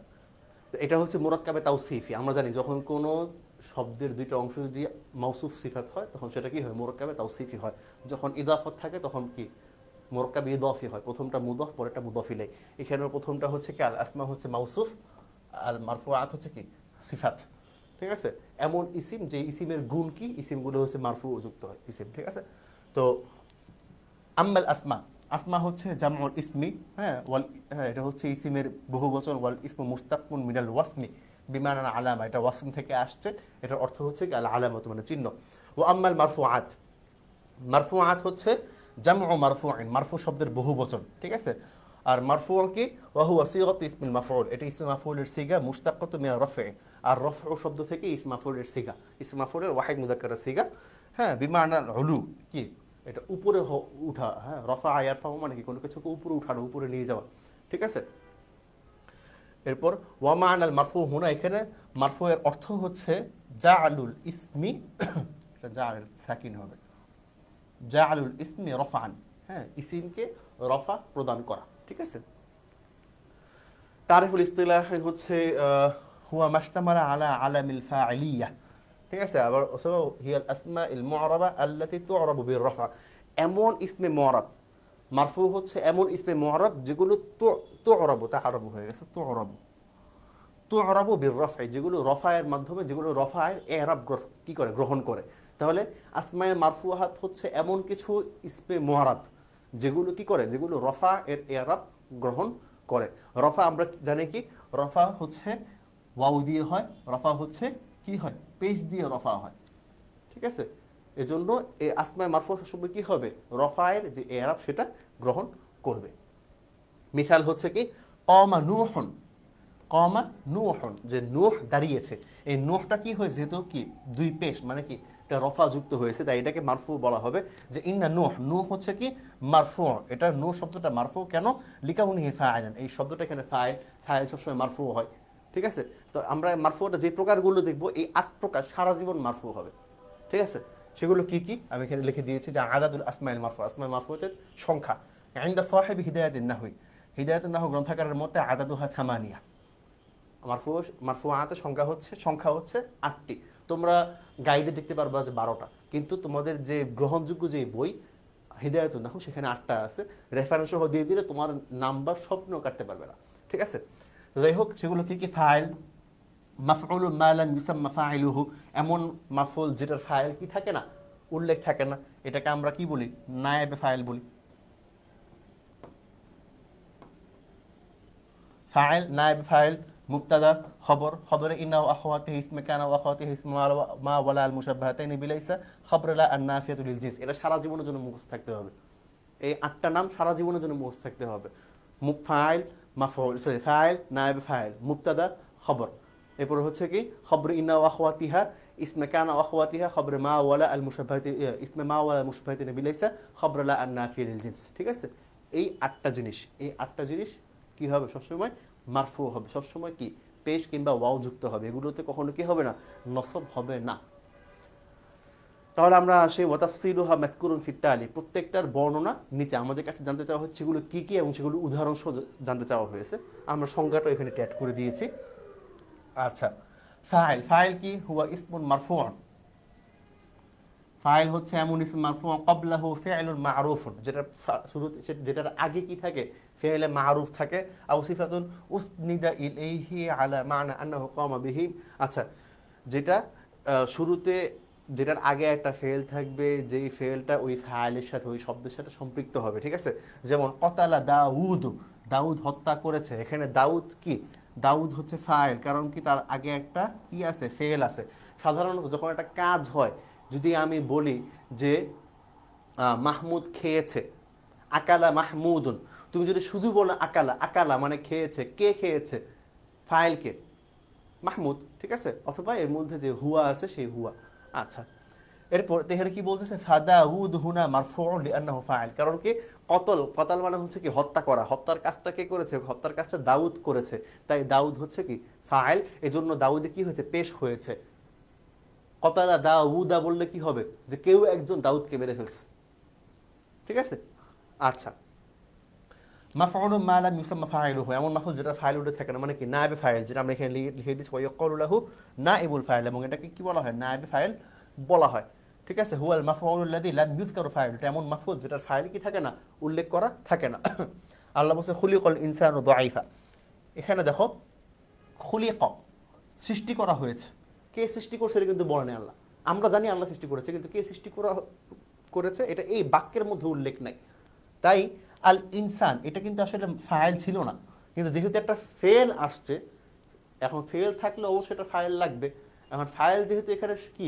তো এটা হচ্ছে মুরাক্কাবে তাওসিফি। আমরা জানি যখন কোনো শব্দের দুইটা অংশ যদি মাউসুফ সিফাত হয় তখন সেটা কি হয়, মুরাক্কাবে তাওসিফি হয়। যখন ইদাফত থাকে তখন কি মুরাক্কাবে ইদাফি হয়, প্রথমটা মুদাফ পরেরটা মুদাফ ইলাই। এখানের প্রথমটা হচ্ছে কি আল আসমা হচ্ছে মাউসুফ, আল মারফুআত হচ্ছে কি সিফাত, ঠিক আছে? এমন ইসিম যে ইসিমের গুণ কি, ইসিমগুলো হচ্ছে মারফু যুক্ত হয় ইসিম, ঠিক আছে? তো আম্মাল আসমা, আসমা হচ্ছে জামউল ইসমি, হ্যাঁ ওয়াল, হ্যাঁ এটা হচ্ছে ইসিমের বহুবচন, ওয়াল ইসমু মুস্তাকুন মিনাল ওয়াসমি বিমানা আলামা, এটা ওয়াসম থেকে আসছে, এটার অর্থ হচ্ছে কি আল আলামাত মানে চিহ্ন। ও আম্মাল মারফুআত, মারফুআত হচ্ছে জামউ মারফুইন, মারফু শব্দের বহুবচন, ঠিক আছে? আর মারফু কি, ওয়া হুয়া সিগাতু ইসমিল মাফউল, এটা ইসমে মাফউলের সিগা, মুশতাক্কাতু মিন রাফঈ, আর রাফউ শব্দ থেকে ইসমে মাফউলের সিগা, ইসমে মাফউলের ওয়াহিদ মুযাক্কারের সিগা, হ্যাঁ, বিমানা উলু কি, এটা উপরে উঠা, হ্যাঁ, রফা ইয়ারফা মানে কি কোনো কিছুকে উপরে উঠানো, উপরে নিয়ে যাওয়া, ঠিক আছে? এরপর ওয়া মা'নাল মারফু হুনা, এখানে মারফু এর অর্থ হচ্ছে জাআলুল ইসমি, এটা জাআল সাকিন হবে, জাআলুল ইসমি রফআন, হ্যাঁ, ইসিমকে রফা প্রদান করা, ঠিক আছে? তারিফুল ইসতিলাহ হচ্ছে হুয়া মাশতামালা আলা আলামিল ফাইলিয়া, ঠিক আছে। আবার হিয়াল আসমাউল মুআরাবা আল্লাতী তু'রাবু বির-রাফা, এমন ইসমে মুআরাব, মারফু হচ্ছে এমন ইসমে মুআরাব যেগুলো তু'রাবু, তা'রাবু হয়ে গেছে, তু'রাবু বির-রাফা, যেগুলো রফায়ের মাধ্যমে, যেগুলো রফায়ের ইরাব কি করে, গ্রহণ করে। তাহলে আসমায়ে মারফুআত হচ্ছে এমন কিছু ইসমে মুআরাব যেগুলো কি করে, যেগুলো রফা এর ইরাব গ্রহণ করে। রফা আমরা জানি কি, রফা হচ্ছে ওয়াও দিয়ে হয়, রফা হচ্ছে কি হয়, পেশ দিয়ে রফা হয়, ঠিক আছে। এজন্য এই আসমায়ে মারফুআত সবসময় কি হবে, রফায়ের যে ইরাব সেটা গ্রহণ করবে। মিসাল হচ্ছে কি, ক্বামা নূহুন, ক্বামা নূহুন, যে নূহ দাঁড়িয়েছে, এই নূহটা কি হয়েছে, যেহেতু কি দুই পেশ, মানে কি এটা রফা যুক্ত হয়েছে, তাই এটাকে মারফু বলা হবে। যে ইন্না নূহ, নূহ হচ্ছে কি মারফু, এটা নূহ শব্দটা মারফু কেন, লিকাউনিহি ফাইলান, এই শব্দটা এখানে ফাইল, ফাইল সবসময় মারফু হয়, ঠিক আছে। তো আমরা মারফুটা যে প্রকারগুলো দেখব, এই 8 প্রকার সারা জীবন মারফু হবে, ঠিক আছে। সেগুলো কি কি আমি এখানে লিখে দিয়েছি, যে আদাদুল আসমাইল মারফু, আসমাইল মারফুতের সংখ্যা, ইনদা সাহিবি হিদায়াতুন নাহওয়ি, হিদায়াতুন নাহও গ্রন্থকারের মতে আদাদুহা থামানিয়া, মারফুআতের সংখ্যা হচ্ছে 8টি। তোমরা গাইডে দেখতে পারবা যে 12টা, কিন্তু তোমাদের যে গ্রহণযোগ্য যে বই হিদায়াতুন নাহও সেখানে 8টা আছে, রেফারেন্স সহ দিয়ে দিলে তোমার নাম্বার স্বপ্ন কাটতে পারবে না, ঠিক আছে। যাই হোক, সেগুলো কি কি, ফাইল, মাফউলুন মা লাম ইউসাম্মা ফাইলুহু, এমন মাফউল যেটার ফাইল কি থাকে না, উল্লেখ থাকে না, এটাকে আমরা কি বলি, নায়েবে ফাইল বলি। ফাইল, নায়েব ফাইল, মুবতাদা, খবর, খবরে ইন্না ওয়া আখাওয়াতিহি ইসমে কানা ওয়া আখাওয়াতিহি ইসমে মা ওয়ালা আল মুশাব্বাহাতাইনি বিলাইসা খবর লা আন নাফিয়াতু লিল জিন্স, এটা সারা জীবনের জন্য মুখস্থ থাকতে হবে। এই 8টা নাম সারা জীবনের জন্য মুখস্থ থাকতে হবে। ফাইল, মাফউল, সরি ফাইল, নায়েব ফাইল, মুবতাদা, খবর। এরপর হচ্ছে কি, খবর ইন্না ওয়া আখাওয়াতিহা ইসমে কানা ওয়া আখাওয়াতিহা খবর মা ওয়ালা আল মুশাব্বাহাতি ইসমে মা ওয়ালা আল মুশাব্বাহাতিনি বিলাইসা খবর লা আন নাফিয়াতু লিল জিন্স, ঠিক আছে। এই 8টা জিনিস, এই 8টা জিনিস কি হবে, সবসময় মারফু হবে, সবসময় কি পেশ কিংবা ওয়াও যুক্ত হবে, এগুলোতে কখনো কি হবে না, নসব হবে না। তাহলে আমরা আসি ওয়াতাফসিলুহা মাযকুরুন ফিত তালি, প্রত্যেকটার বর্ণনা নিচে আমাদের কাছে জানতে চাওয়া হচ্ছে সেগুলো কি কি, এবং সেগুলো উদাহরণ সহ জানতে চাওয়া হয়েছে। আমরা সংজ্ঞাটা এখানে অ্যাড করে দিয়েছি। আচ্ছা, ফাইল, ফাইল কি, হুয়া ইসমুন মারফুউন, ফাইল হচ্ছে এমন ইসম মারফু ক্বাবলাহু ফি'লুন মা'রুফুন, যেটার আগে কি থাকে, ফি'লে মা'রুফ থাকে, আও সিফাতুন উসনিদা ইলাইহি আলা মা'না আন্নাহু কামা বিহি। আচ্ছা, যেটা শুরুতে, যেটার আগে একটা ফেল থাকবে, যেই ফেলটা ওই ফাইলের সাথে, ওই শব্দের সাথে সম্পৃক্ত হবে, ঠিক আছে। যেমন কতালা দাউদ, দাউদ হত্যা করেছে, এখানে দাউদ কি, দাউদ হচ্ছে ফাইল, কারণ কি তার আগে একটা কি আছে, ফেল আছে। সাধারণত যখন একটা কাজ হয়, যদি আমি বলি যে মাহমুদ খেয়েছে, আকালা মাহমুদুন, তুমি যদি শুধু বলো আকালা, আকালা মানে খেয়েছে, কে খেয়েছে, ফাইল কে, মাহমুদ, ঠিক আছে। অথবা এর মধ্যে যে হুয়া আছে সেই হুয়া। আচ্ছা, এরপর এখানে কি বলতেছে, ফাদাউদ হুনা মারফুউন লিআন্নাহু ফাইল, কারণ কি কতল, কতল মানে হচ্ছে কি হত্যা করা, হত্যার কাজটা কে করেছে, হত্যার কাজটা দাউদ করেছে, তাই দাউদ হচ্ছে কি ফাইল, এজন্য দাউদে কি হয়েছে, পেশ হয়েছে। কতালা দাউদা বললে কি হবে, যে কেউ একজন দাউদকে মেরে ফেলছে, ঠিক আছে। আচ্ছা, মাফউলুন মা লাম ইউসাম্মা ফাইলুহু, এমন মাফউল যেটা ফাইল উঠে থাকে না, মানে কি নায়েবে ফাইল, যেটা আমরা এখানে লিখে দিচ্ছি ওয়া ইয়াকুলু লাহু নাইবুল ফাইল, এবং এটাকে কি বলা হয়, নায়েবে ফাইল বলা হয়, ঠিক আছে। হুয়াল মাফউলুল লাযী লাম ইউযকারু ফাইল, এটা এমন মাফউল যেটার ফাইল কি থাকে না, উল্লেখ করা থাকে না। আল্লাহ বলেছে খুলিকাল ইনসানু দাঈফা, এখানে দেখো খুলিক, সৃষ্টি করা হয়েছে, কে সৃষ্টি করছে এটা কিন্তু বলে নেই আল্লাহ। আমরা জানি আল্লাহ সৃষ্টি করেছে, কিন্তু কে সৃষ্টি করেছে এটা এই বাক্যের মধ্যে উল্লেখ নাই। তাই আল ইনসান এটা কিন্তু আসলে ফাইল ছিল না, কিন্তু যেহেতু একটা ফেল আসছে, এখন ফেল থাকলে অবশ্যই এটা ফাইল লাগবে। এখন ফাইল যেহেতু এখানে কি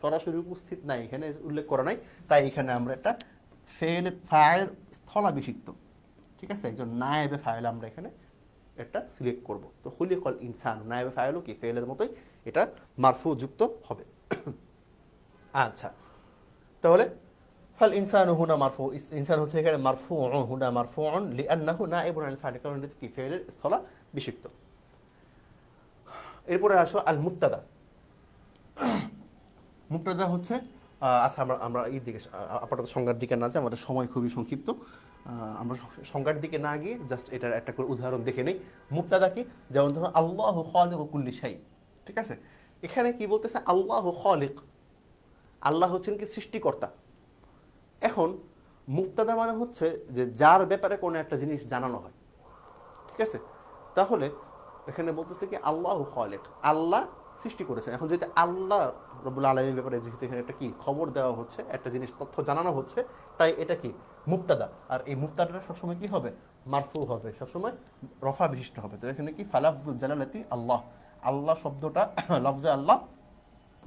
সরাসরি উপস্থিত নাই, এখানে উল্লেখ করা নাই, তাই এখানে আমরা একটা ফাইল স্থলাভিষিক্ত, ঠিক আছে, একজন নায়েবে ফাইল আমরা এখানে একটা সিলেক্ট করব। তো খুলিকাল ইনসান, নায়েবে ফাইলও কি ফেলের মতোই এটা মারফু যুক্ত হবে। আচ্ছা, তাহলে ফাল ইনসানু হুনা মারফু, ইনসান হচ্ছে এখানে মারফুউন, হুনা মারফুউন লিআন্নাহু নাইবুন আনিল ফাইল, কারণ এটা কি ফেলের স্থলাভিষিক্ত। এরপরে আসো আল মুবতাদা। মুবতাদা হচ্ছে আচ্ছা, আমরা এই দিকে আপাতত সংজ্ঞার দিকে না যাই, আমাদের সময় খুবই সংক্ষিপ্ত, আমরা সংজ্ঞার দিকে না গিয়ে জাস্ট এটার একটা করে উদাহরণ দেখে নেই। মুবতাদা কি, যেমন ধরুন আল্লাহু খালিকু কুল্লি শাই, ঠিক আছে, এখানে কি বলতেছে আল্লাহু খালিক, আল্লাহ হচ্ছেন কি সৃষ্টিকর্তা। এখন মুক্তাদা মানে হচ্ছে যে যার ব্যাপারে কোনো একটা জিনিস জানানো হয়, ঠিক আছে। তাহলে এখানে বলতেছে কি আল্লাহু খালিক, আল্লাহ সৃষ্টি করেছেন। এখন যেহেতু আল্লাহ রব্বুল আলামিনের ব্যাপারে যেহেতু এখানে একটা কি খবর দেওয়া হচ্ছে, একটা জিনিস তথ্য জানানো হচ্ছে, তাই এটা কি মুক্তাদা। আর এই মুক্তাদাটা সবসময় কি হবে, মারফু হবে, সবসময় রফা বিশিষ্ট হবে। তো এখানে কি ফালাফজুল জালালাতি আল্লাহ, আল্লাহ শব্দটা লফজে আল্লাহ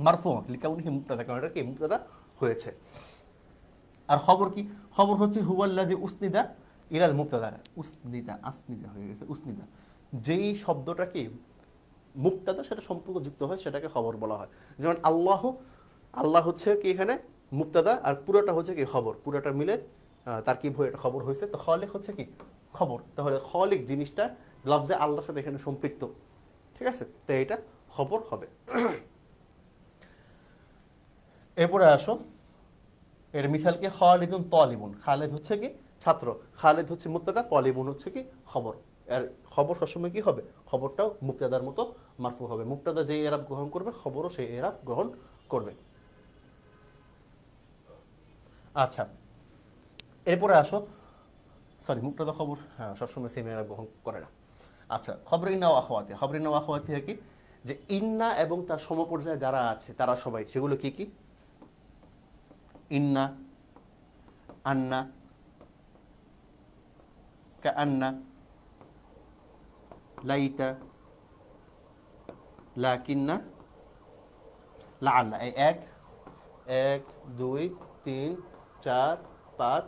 মারফু লিকাউনিহি মুক্তাদা, কারণ এটা কি মুক্তাদা হয়েছে। আর খবর কি, খবর হচ্ছে হুয়াল্লাযী উসনিদা ইলাল মুক্তাদা, উসনিদা আসনিদা হয়ে গেছে উসনিদা, যেই শব্দটা কি মুক্তাদা সেটা সম্পর্ক যুক্ত হয় সেটাকে খবর বলা হয়। যেমন আল্লাহ, আল্লাহ হচ্ছে কি এখানে মুক্তাদা, আর পুরোটা হচ্ছে কি খবর, পুরোটা মিলে তার কি এটা খবর হয়েছে। তো খালিক হচ্ছে কি খবর, তাহলে খালিক জিনিসটা লফজে আল্লাহর সাথে এখানে সম্পৃক্ত, ঠিক আছে, তো এটা খবর হবে। এরপরে আসো, এর মিসাল কি খালিদুন তালিবুন, খালিদ হচ্ছে কি ছাত্র, খালিদ হচ্ছে মুক্তাদা, তালিবুন হচ্ছে কি খবর। আর খবর সবসময় কি হবে, খবরটাও মুক্তাদার মতো মারফু হবে। মুক্তাদা যেই এরাব গ্রহণ করবে, খবরও সেই এরাব গ্রহণ করবে। আচ্ছা, এরপরে আসো, সরি মুক্তাদা খবর হ্যাঁ সবসময় সেম এরাব গ্রহণ করে না। আচ্ছা, খবর ইন্না ওয়া আখওয়াতি, খবর ইন্না ওয়া আখওয়াতি কি, যে ইন্না এবং তার সমপর্যায়ে যারা আছে তারা সবাই, সেগুলো কি কি, ইন্না, আন্না, কাআন্না, লাইতা, লাকিন্না, লাআল্লা। এই 1 1 2 3 4 5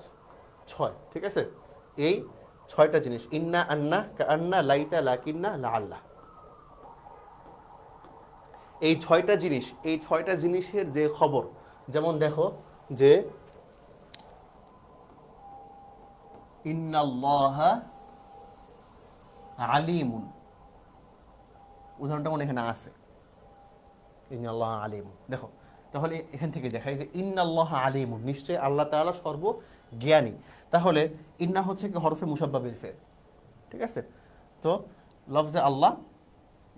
6, ঠিক আছে। এই 6টা জিনিস, ইন্না, আন্না, কাআন্না, লাইতা, লাকিন্না, লাআল্লা। এই 6টা জিনিস, এই 6টা জিনিসের যে খবর, যেমন দেখো যে ইন্নাল্লাহা আলিমুন, উদাহরণটা মনে এখানে আছে, ইন্নাল্লাহা আলিমুন। দেখো তাহলে এখান থেকে দেখায় যে ইন্নাল্লাহা আলিমুন, নিশ্চয়ই আল্লাহ তাআলা সর্বজ্ঞানী। তাহলে ইন্না হচ্ছে কি হরফে মুসাব্বা বিল ফেল, ঠিক আছে। তো লফজে আল্লাহ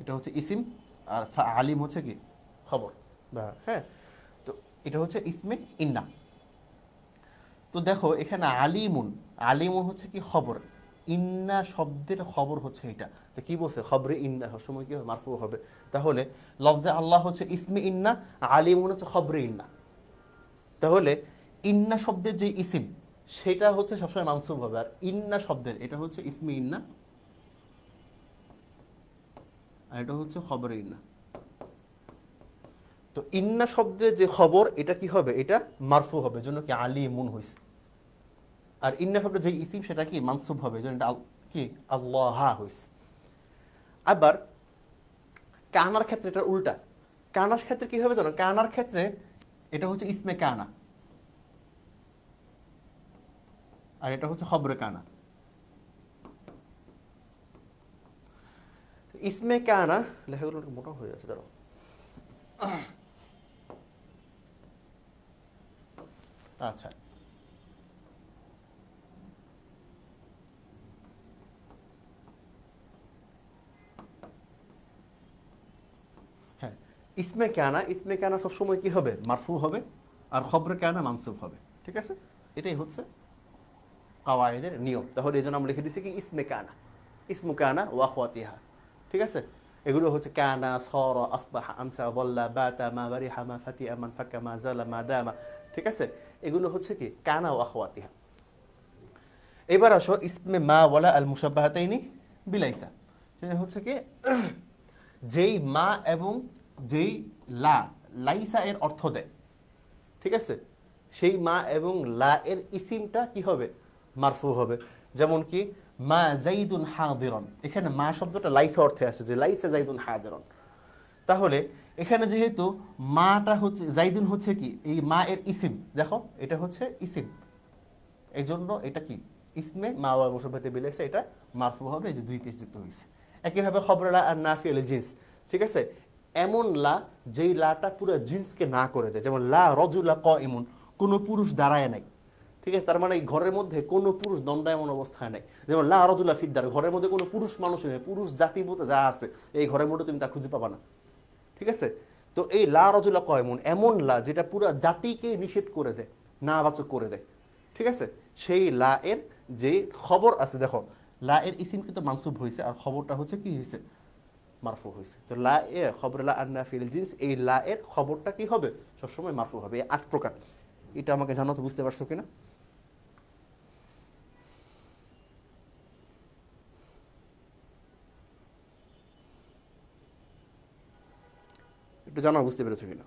এটা হচ্ছে ইসিম, আর আলিম হচ্ছে কি খবর বা হ্যাঁ, তো এটা হচ্ছে ইসমে ইন্না। তো দেখো এখানে আলিমুন, আলিমুন হচ্ছে কি খবর, ইন্না শব্দের খবর হচ্ছে এটা। তো কি বলছে, খবরে ইন্না সবসময় কি মারফু হবে। তাহলে লফজে আল্লাহ হচ্ছে ইসমে ইন্না, আলিমুন হচ্ছে খবরে ইন্না। তাহলে ইন্না শব্দের যে ইসিম সেটা হচ্ছে সবসময় মানসুব হবে, আর ইন্না শব্দের এটা হচ্ছে ইসমে ইন্না, আর এটা হচ্ছে খবরে ইন্না। তো ইন্না শব্দের যে খবর এটা কি হবে, এটা মারফু হবে, জন্য কি আলিমুন হইছে। আর ইন্না শব্দের যে ইসিম সেটা কি মানসুব হবে, জন্য এটা কি আল্লাহ হইছে। আবার কানার ক্ষেত্রে এটা উল্টা, কানার ক্ষেত্রে কি হবে জানো, কানার ক্ষেত্রে এটা হচ্ছে ইসমে কানা, আর এটা হচ্ছে খবরে কানা। ইসমে কানা লেখাগুলো মোটা হয়ে যাচ্ছে, ধরো আচ্ছা, হ্যাঁ ইসমে কানা, ইসমে কানা সবসময় কি হবে মারফু হবে, আর খবরে কানা মানসুব হবে, ঠিক আছে। এটাই হচ্ছে কাওয়াইদের নিয়ম। তাহলে এই জন্য আমরা লিখে দিচ্ছি কি ইসমে কানা, ইসমু কানা ওয়া আখওয়াতিহা, ঠিক আছে। এগুলো হচ্ছে কানা, সারা, আসবাহা, আমসা, যাল্লা, বাতা, মা বারিহা, মা ফাতিয়া, মান ফাক্কা, মা জালা, মা দামা, ঠিক আছে। এগুলো হচ্ছে কি কানা ওয়া আখওয়াতিহা। এবার আসো ইসমে মা ওয়ালা আল মুশাব্বাহাতাইনি বিলাইসা, সেটা হচ্ছে কি যেই মা এবং যেই লা, লাইসা এর অর্থ দেয়, ঠিক আছে, সেই মা এবং লা এর ইসিমটা কি হবে মারফু হবে। যেমন কি মা জাইদুন হাদিরন, এখানে মা শব্দটা লাইসা অর্থে আসে, যে লাইসা জাইদুন হাদিরন। তাহলে এখানে যেহেতু মাটা হচ্ছে জাইদুন হচ্ছে কি এই মা এর ইসিম, দেখো এটা হচ্ছে ইসিম, এই জন্য এটা কি ইসমে মা ওয়াল মুশাব্বাহাতি বিলাইসা, এটা মারফু হবে, এই যে দুই পেশ যুক্ত হয়েছে। একইভাবে খবরে লা আর নাফি আল জিন্স, ঠিক আছে, এমন লা যেই লাটা পুরো জিন্সকে না করে দেয়। যেমন লা রজুলা কাইমুন, কোনো পুরুষ দাঁড়ায় নাই, ঠিক আছে, তার মানে এই ঘরের মধ্যে কোনো পুরুষ দণ্ডায়মন অবস্থায় নাই। যেমন লা রজুলা ফিদ্দার, ঘরের মধ্যে কোনো পুরুষ মানুষ নেই, পুরুষ জাতি বলতে যা আছে এই ঘরের মধ্যে তুমি তা খুঁজে পাবা না, ঠিক আছে। তো এই লা রাজুলা কয়মুন এমন লা যেটা পুরো জাতিকে নিষেধ করে দেয়, নাবাচক করে দেয়, ঠিক আছে? সেই লা এর যে খবর আছে, দেখো লা এর ইসিম কিন্তু মানসুব হয়েছে আর খবরটা হচ্ছে কি হয়েছে, মারফু হয়েছে। তো লা এ খবর লা আন্না ফিল জিন্স, এই লা এর খবরটা কি হবে, সবসময় মারফু হবে। এই 8 প্রকার, এটা আমাকে জানো তো, বুঝতে পারছো কিনা? একটু জানাও বুঝতে পেরেছো কিনা,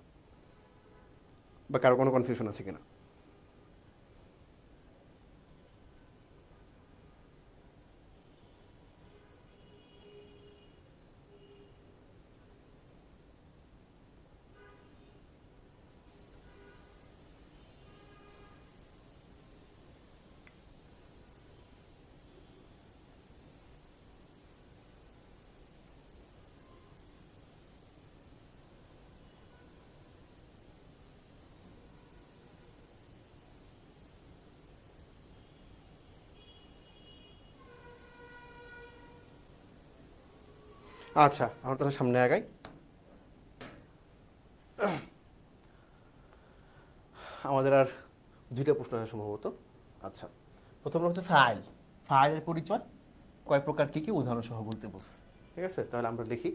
বা কারো কোনো কনফিউশন আছে কিনা। আচ্ছা, আমরা তাহলে সামনে আগাই। আমাদের আর 2টা প্রশ্ন আছে সম্ভবত। আচ্ছা, প্রথম হচ্ছে ফাইল। ফাইলের পরিচয় কয় প্রকার, কি কি উদাহরণ সহ বলতে বলছে, ঠিক আছে? তাহলে আমরা লিখি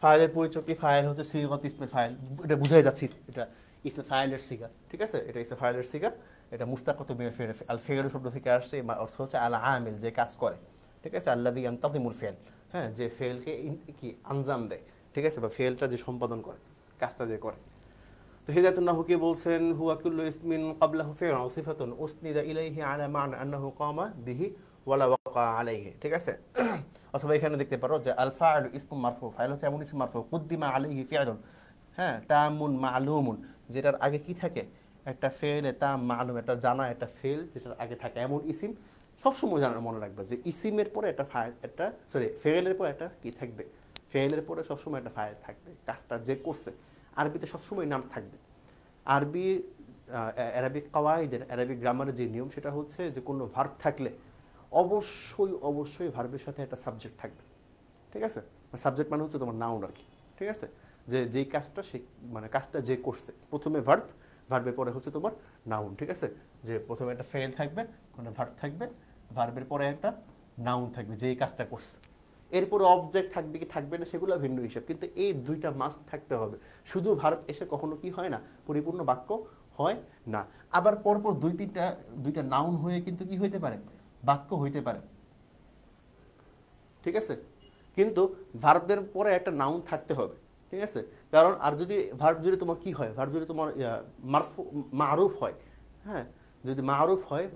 ফাইলের পরিচয় কি, ফাইল হচ্ছে সিগাত ইসমে ফাইল, এটা বুঝাই যাচ্ছে, এটা ইসমে ফাইলের সিগা, ঠিক আছে? এটা ইসমে ফাইলের সিগা, এটা মুস্তাকাত মিন ফিল, আল ফিল শব্দ থেকে আসছে, অর্থ হচ্ছে আল আমিল, যে কাজ করে, ঠিক আছে? আল্লাযী ইয়ানতাযিমুল ফিল, হ্যাঁ, যে ফেলকে কি আঞ্জাম দেয়, ঠিক আছে? বা ফেলটা যে সম্পাদন করে, কাজটা যে করে। তো হিদায়াতুন নাহু বলছেন হুয়া কুল্লু ইসমিন ক্বাবলাহু ফি'লুন আও সিফাতুন উসনিদা ইলাইহি আলা মা'না আন্নাহু কামা বিহি ওয়ালা ওয়াকা আলাইহি, ঠিক আছে? অথবা এখানে দেখতে পারো যে আল ফাইলু ইসমুম মারফু, ফাইল হচ্ছে এমন ইসম মারফু কুদ্দিমা আলাইহি ফি'লুন, হ্যাঁ, তামুন মা'লুমুন, যেটার আগে কি থাকে, একটা ফেল, তাম মা'লুম, একটা জানা একটা ফেল যেটার আগে থাকে, এমন ইসিম সবসময় জানার মনে রাখবে যে ইসিমের পরে একটা ফাইল, একটা সরি ফেলের পরে একটা কি থাকবে, ফেলের পরে সবসময় একটা ফাইল থাকবে, কাজটা যে করছে। আরবিতে সবসময় নাম থাকবে। আরবি অ্যারাবিক কাওয়াইদের, অ্যারাবিক গ্রামারের যে নিয়ম সেটা হচ্ছে যে কোনো ভার্ব থাকলে অবশ্যই অবশ্যই ভার্বের সাথে একটা সাবজেক্ট থাকবে, ঠিক আছে? সাবজেক্ট মানে হচ্ছে তোমার নাউন আর কি, ঠিক আছে? যে যেই কাজটা সে মানে কাজটা যে করছে, প্রথমে ভার্ব, ভার্বের পরে হচ্ছে তোমার নাউন, ঠিক আছে? যে প্রথমে একটা ফেল থাকবে, কোনো ভার্ব থাকবে, ভার্বের পরে একটা নাউন থাকবে যেই কাজটা করছে, এরপরে অবজেক্ট থাকবে কি থাকবে না সেগুলো ভিন্ন হিসাব, কিন্তু এই 2টা মাস্ট থাকতে হবে। শুধু ভার্ব এসে কখনো কি হয় না, পরিপূর্ণ বাক্য হয় না। আবার পরপর 2-3টা নাউন হয়ে কিন্তু কি হইতে পারে, বাক্য হইতে পারে, ঠিক আছে? কিন্তু ভার্বের পরে একটা নাউন থাকতে হবে, ঠিক আছে? কারণ আর যদি ভার্ব যদি তোমার কি হয়, ভার্ব যদি তোমার মারফু মারুফ হয়, হ্যাঁ, যদি মারুফ হয়,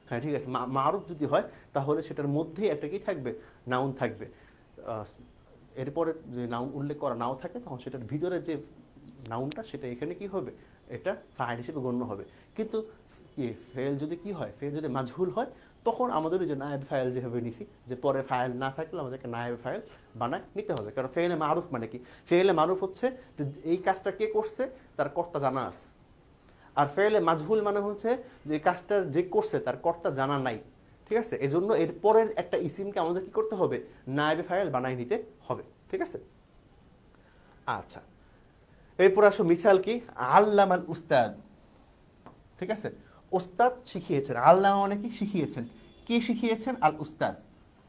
হ্যাঁ ঠিক আছে, মারুফ যদি হয় তাহলে সেটার মধ্যেই একটা কি থাকবে, নাউন থাকবে। এরপরে যে নাউন উল্লেখ করা নাও থাকে তখন সেটার ভিতরে যে নাউনটা সেটা এখানে কি হবে, এটা ফাইল হিসেবে গণ্য হবে। কিন্তু কি ফেল যদি কি হয়, ফেল যদি মাজহুল হয় তখন আমাদের ওই যে নায়েব ফাইল যেভাবে নিছি, যে পরে ফাইল না থাকলে আমাদেরকে নায়েব ফাইল বানায় নিতে হবে। কারণ ফেলে মারুফ মানে কি, ফেলে মারুফ হচ্ছে যে এই কাজটা কে করছে তার কর্তা জানা আছে, আর ফেলে মাজহুল মানে হচ্ছে যে কাজটা যে করছে তার কর্তা জানা নাই, ঠিক আছে? এজন্য এর পরের একটা ইসিমকে আমাদের কি করতে হবে, নায়েবে ফাইল বানাই নিতে হবে, ঠিক আছে? আচ্ছা, এরপর আসো মিসাল কি, আল্লামাল উস্তাদ, ঠিক আছে? ওস্তাদ শিখিয়েছেন, আল্লামা মানে কি শিখিয়েছেন, কি শিখিয়েছেন, আল উস্তাদ,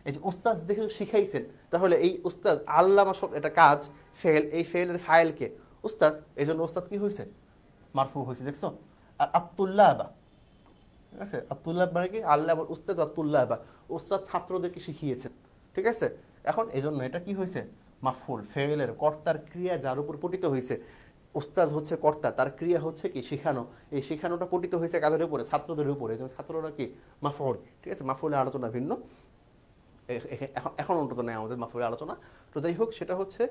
এই যে ওস্তাদ দেখে শিখাইছেন, তাহলে এই উস্তাদ আল্লামা সব এটা কাজ, ফেল, এই ফেলের ফাইলকে উস্তাদ, এই জন্য ওস্তাদ কি হয়েছে, মারফু হয়েছে, দেখছো? আর আত্তুল্লাবা, ঠিক আছে? আত্তুল্লাহ মানে কি, আল্লাহ উস্তাদ আত্তুল্লাবা, উস্তাদ ছাত্রদেরকে শিখিয়েছেন, ঠিক আছে? এখন এই জন্য এটা কি হয়েছে, মাফুল, ফেলের কর্তার ক্রিয়া যার উপর পঠিত হয়েছে, উস্তাদ হচ্ছে কর্তা, তার ক্রিয়া হচ্ছে কি শিখানো, এই শিখানোটা পঠিত হয়েছে কাদের উপরে, ছাত্রদের উপরে, যেমন ছাত্ররা কি মাফুল, ঠিক আছে? মাফুলের আলোচনা ভিন্ন, এখন অন্তত নেই আমাদের মাফুলের আলোচনা। তো যাই হোক, সেটা হচ্ছে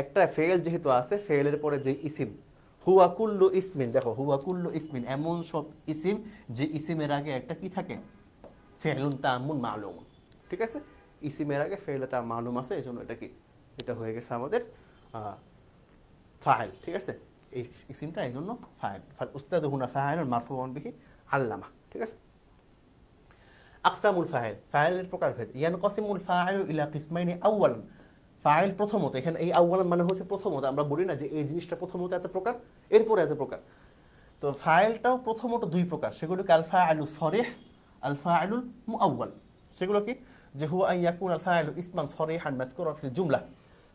একটা ফেল যেহেতু আছে, ফেলের পরে যে ইসিম, হুয়া কুল্লু ইসমিন, দেখো হুয়া কুল্লু ইসমিন এমন সব ইসিম যে ইসিমের আগে একটা কি থাকে, ফেলুন তামুন মালুম, ঠিক আছে? ইসিমের আগে ফেলে তা মালুম আছে, এই জন্য এটা কি, এটা হয়ে গেছে আমাদের ফাইল, ঠিক আছে? এই ইসিমটা এই জন্য ফাইল, উস্তাদ হুনা ফাইল মারফুউন বিহি আল্লামা, ঠিক আছে? আকসামুল ফাইল, ফাইলের প্রকারভেদ, ইয়ানকাসিমুল ফাইলু ইলা কিসমাইনি আউয়ালান, ফাইল প্রথমত, এখানে এই আউয়ালান মানে হচ্ছে প্রথমত, আমরা বলি না যে এই জিনিসটা প্রথমত এত প্রকার, এরপরে এত প্রকার। তো ফাইলটাও প্রথমত দুই প্রকার, সেগুলোকে আল ফাইলুস সরিহ, আল ফাইলুল মুআওয়াল। সেগুলো কি? যে হুয়া আন ইয়াকুন আল ফাইলু ইসমান সরিহান মাযকুরান ফিল জুমলা,